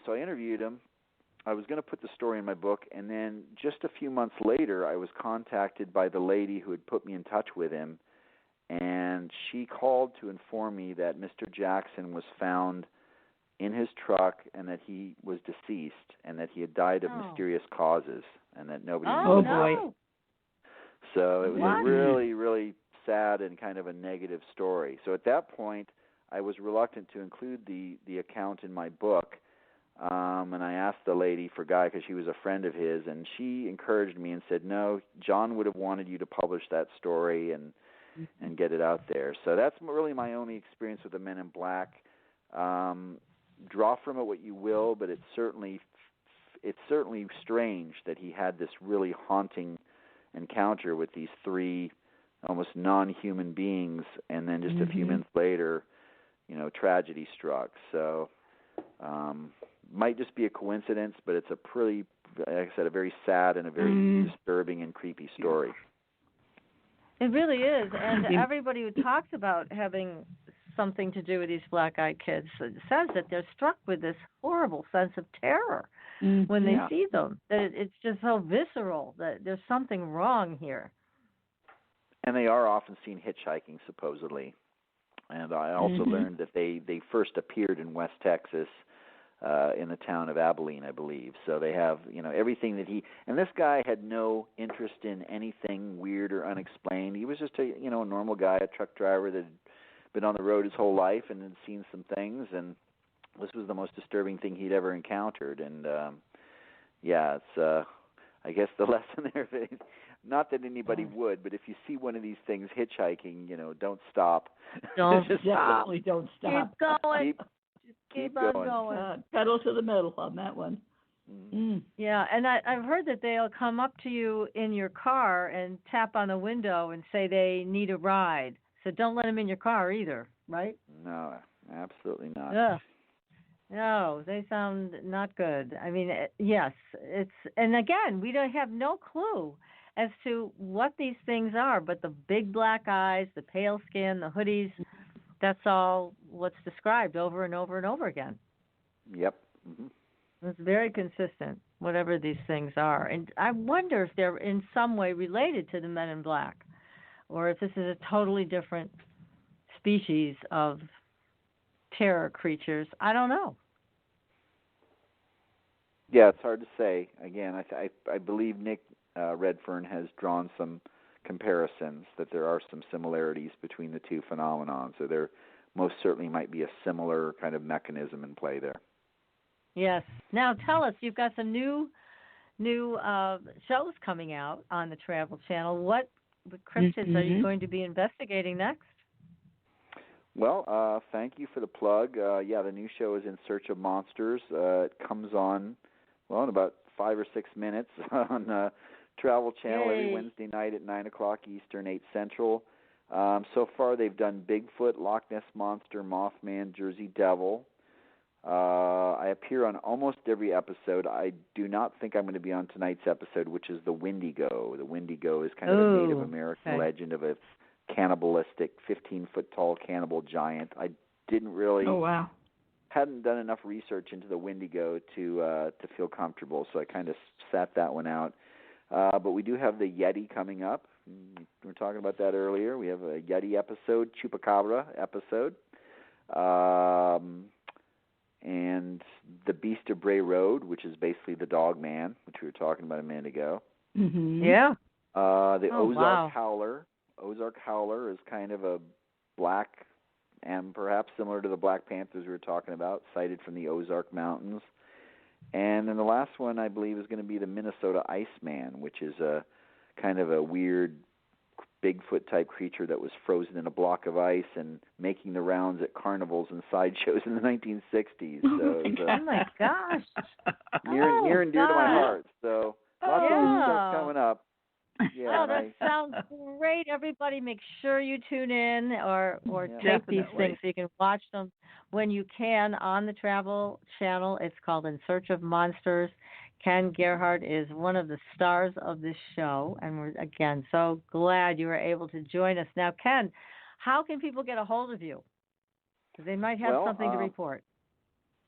so I interviewed him. I was going to put the story in my book, and then just a few months later, I was contacted by the lady who had put me in touch with him, and she called to inform me that Mr. Jackson was found in his truck and that he was deceased and that he had died of mysterious causes and that nobody knew. Oh, boy. So it was a really, really sad and kind of a negative story. So at that point, I was reluctant to include the account in my book. And I asked the lady for Guy because she was a friend of his, and she encouraged me and said, no, John would have wanted you to publish that story and get it out there. So that's really my only experience with the Men in Black. Draw from it what you will, but it's certainly strange that he had this really haunting encounter with these 3 almost non-human beings, and then just a few minutes later, tragedy struck. So might just be a coincidence, but it's a pretty, like I said, a very sad and a very disturbing and creepy story. It really is, and everybody who talks about having something to do with these black-eyed kids says that they're struck with this horrible sense of terror when they see them. That it's just so visceral that there's something wrong here. And they are often seen hitchhiking, supposedly. And I also learned that they first appeared in West Texas, in the town of Abilene, I believe. So they have, everything that and this guy had no interest in anything weird or unexplained. He was just a normal guy, a truck driver that had been on the road his whole life and had seen some things, and this was the most disturbing thing he'd ever encountered. And it's I guess the lesson there, not that anybody would, but if you see one of these things hitchhiking, don't stop. Don't stop. Don't stop. Keep going. Keep on going. Pedal to the metal on that one. Yeah, and I've heard that they'll come up to you in your car and tap on the window and say they need a ride. So don't let them in your car either, right? No, absolutely not. Ugh. No, they sound not good. I mean, yes, and again, we don't have no clue as to what these things are, but the big black eyes, the pale skin, the hoodies, that's all what's described over and over and over again. Yep. It's very consistent, whatever these things are. And I wonder if they're in some way related to the Men in Black, or if this is a totally different species of terror creatures. I don't know. Yeah, it's hard to say. Again, I believe Nick Redfern has drawn some comparisons, that there are some similarities between the two phenomenons. So there most certainly might be a similar kind of mechanism in play there. Yes. Now tell us, you've got some new shows coming out on the Travel Channel. What cryptids are you going to be investigating next? Well, thank you for the plug. The new show is In Search of Monsters. It comes on, in about 5 or 6 minutes on Travel Channel every Wednesday night at 9 o'clock Eastern, 8 Central. So far they've done Bigfoot, Loch Ness Monster, Mothman, Jersey Devil. I appear on almost every episode. I do not think I'm going to be on tonight's episode, which is the Wendigo. The Wendigo is kind of a Native American legend of a cannibalistic 15-foot tall cannibal giant. I didn't really hadn't done enough research into the Wendigo to feel comfortable, so I kind of sat that one out. But we do have the Yeti coming up. We were talking about that earlier. We have a Yeti episode, Chupacabra episode, and the Beast of Bray Road, which is basically the Dogman, which we were talking about a minute ago. Mm-hmm. Yeah. The Ozark Howler. Ozark Howler is kind of a black, and perhaps similar to the Black Panthers we were talking about, sighted from the Ozark Mountains. And then the last one, I believe, is going to be the Minnesota Iceman, which is a kind of a weird Bigfoot-type creature that was frozen in a block of ice and making the rounds at carnivals and sideshows in the 1960s. So oh, my gosh. Near and dear to my heart. So lots of good stuff coming up. Yeah, that sounds great. Everybody make sure you tune in or tape these things so you can watch them when you can on the Travel Channel. It's called In Search of Monsters. Ken Gerhard is one of the stars of this show, and we're, again, so glad you were able to join us. Now, Ken, how can people get a hold of you? Because they might have something to report.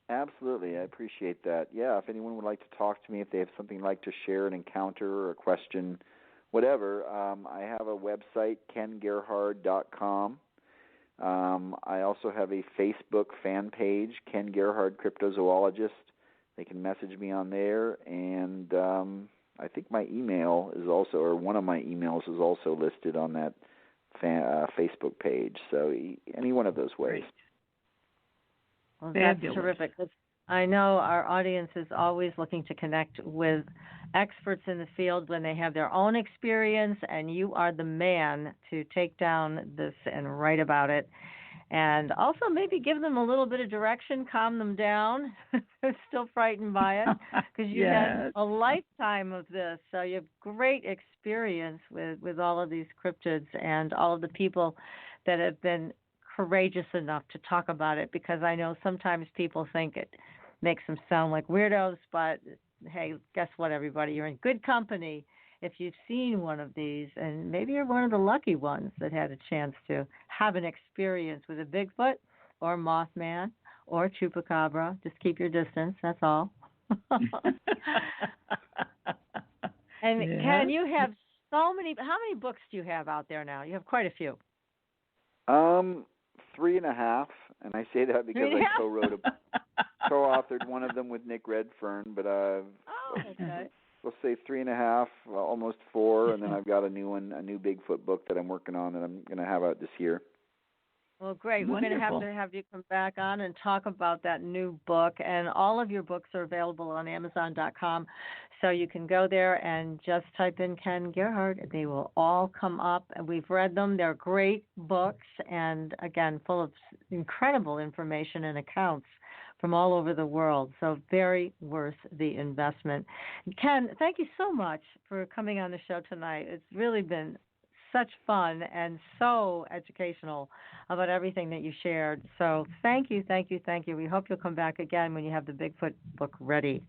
Absolutely. I appreciate that. Yeah, if anyone would like to talk to me, if they have something like to share, an encounter or a question, whatever, I have a website, kengerhard.com. I also have a Facebook fan page, Ken Gerhard Cryptozoologist. They can message me on there, and I think my email is also, or one of my emails is also listed on that Facebook page. So any one of those ways. Well, that's terrific. I know our audience is always looking to connect with experts in the field when they have their own experience, and you are the man to take down this and write about it. And also maybe give them a little bit of direction, calm them down. They're still frightened by it because you had a lifetime of this. So you have great experience with all of these cryptids and all of the people that have been courageous enough to talk about it, because I know sometimes people think it makes them sound like weirdos, but hey, guess what, everybody? You're in good company if you've seen one of these, and maybe you're one of the lucky ones that had a chance to have an experience with a Bigfoot or Mothman or Chupacabra. Just keep your distance, that's all. And Ken, you have so many. How many books do you have out there now? You have quite a few. 3.5, and I say that because I co-authored one of them with Nick Redfern, but we'll say 3.5, almost 4, and then I've got a new Bigfoot book that I'm working on that I'm going to have out this year. Well, great. Wonderful. We're going to have you come back on and talk about that new book, and all of your books are available on Amazon.com, so you can go there and just type in Ken Gerhard. They will all come up, and we've read them. They're great books, and again, full of incredible information and accounts from all over the world, so very worth the investment. Ken, thank you so much for coming on the show tonight. It's really been such fun and so educational about everything that you shared. So thank you, thank you, thank you. We hope you'll come back again when you have the Bigfoot book ready.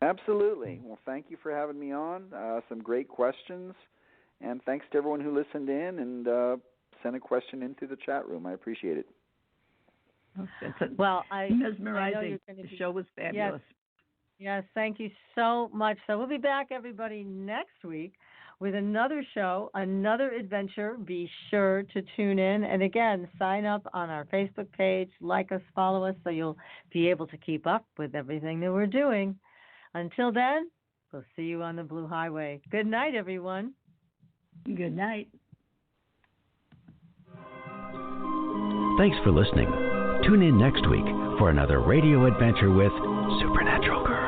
Absolutely. Well, thank you for having me on. Some great questions, and thanks to everyone who listened in and sent a question into the chat room. I appreciate it. Well, mesmerizing. The show was fabulous. Yes, thank you so much. So we'll be back, everybody, next week with another show, another adventure. Be sure to tune in. And again, sign up on our Facebook page, like us, follow us, so you'll be able to keep up with everything that we're doing. Until then, we'll see you on the Blue Highway. Good night, everyone. Good night. Thanks for listening. Tune in next week for another radio adventure with Supernatural Girls.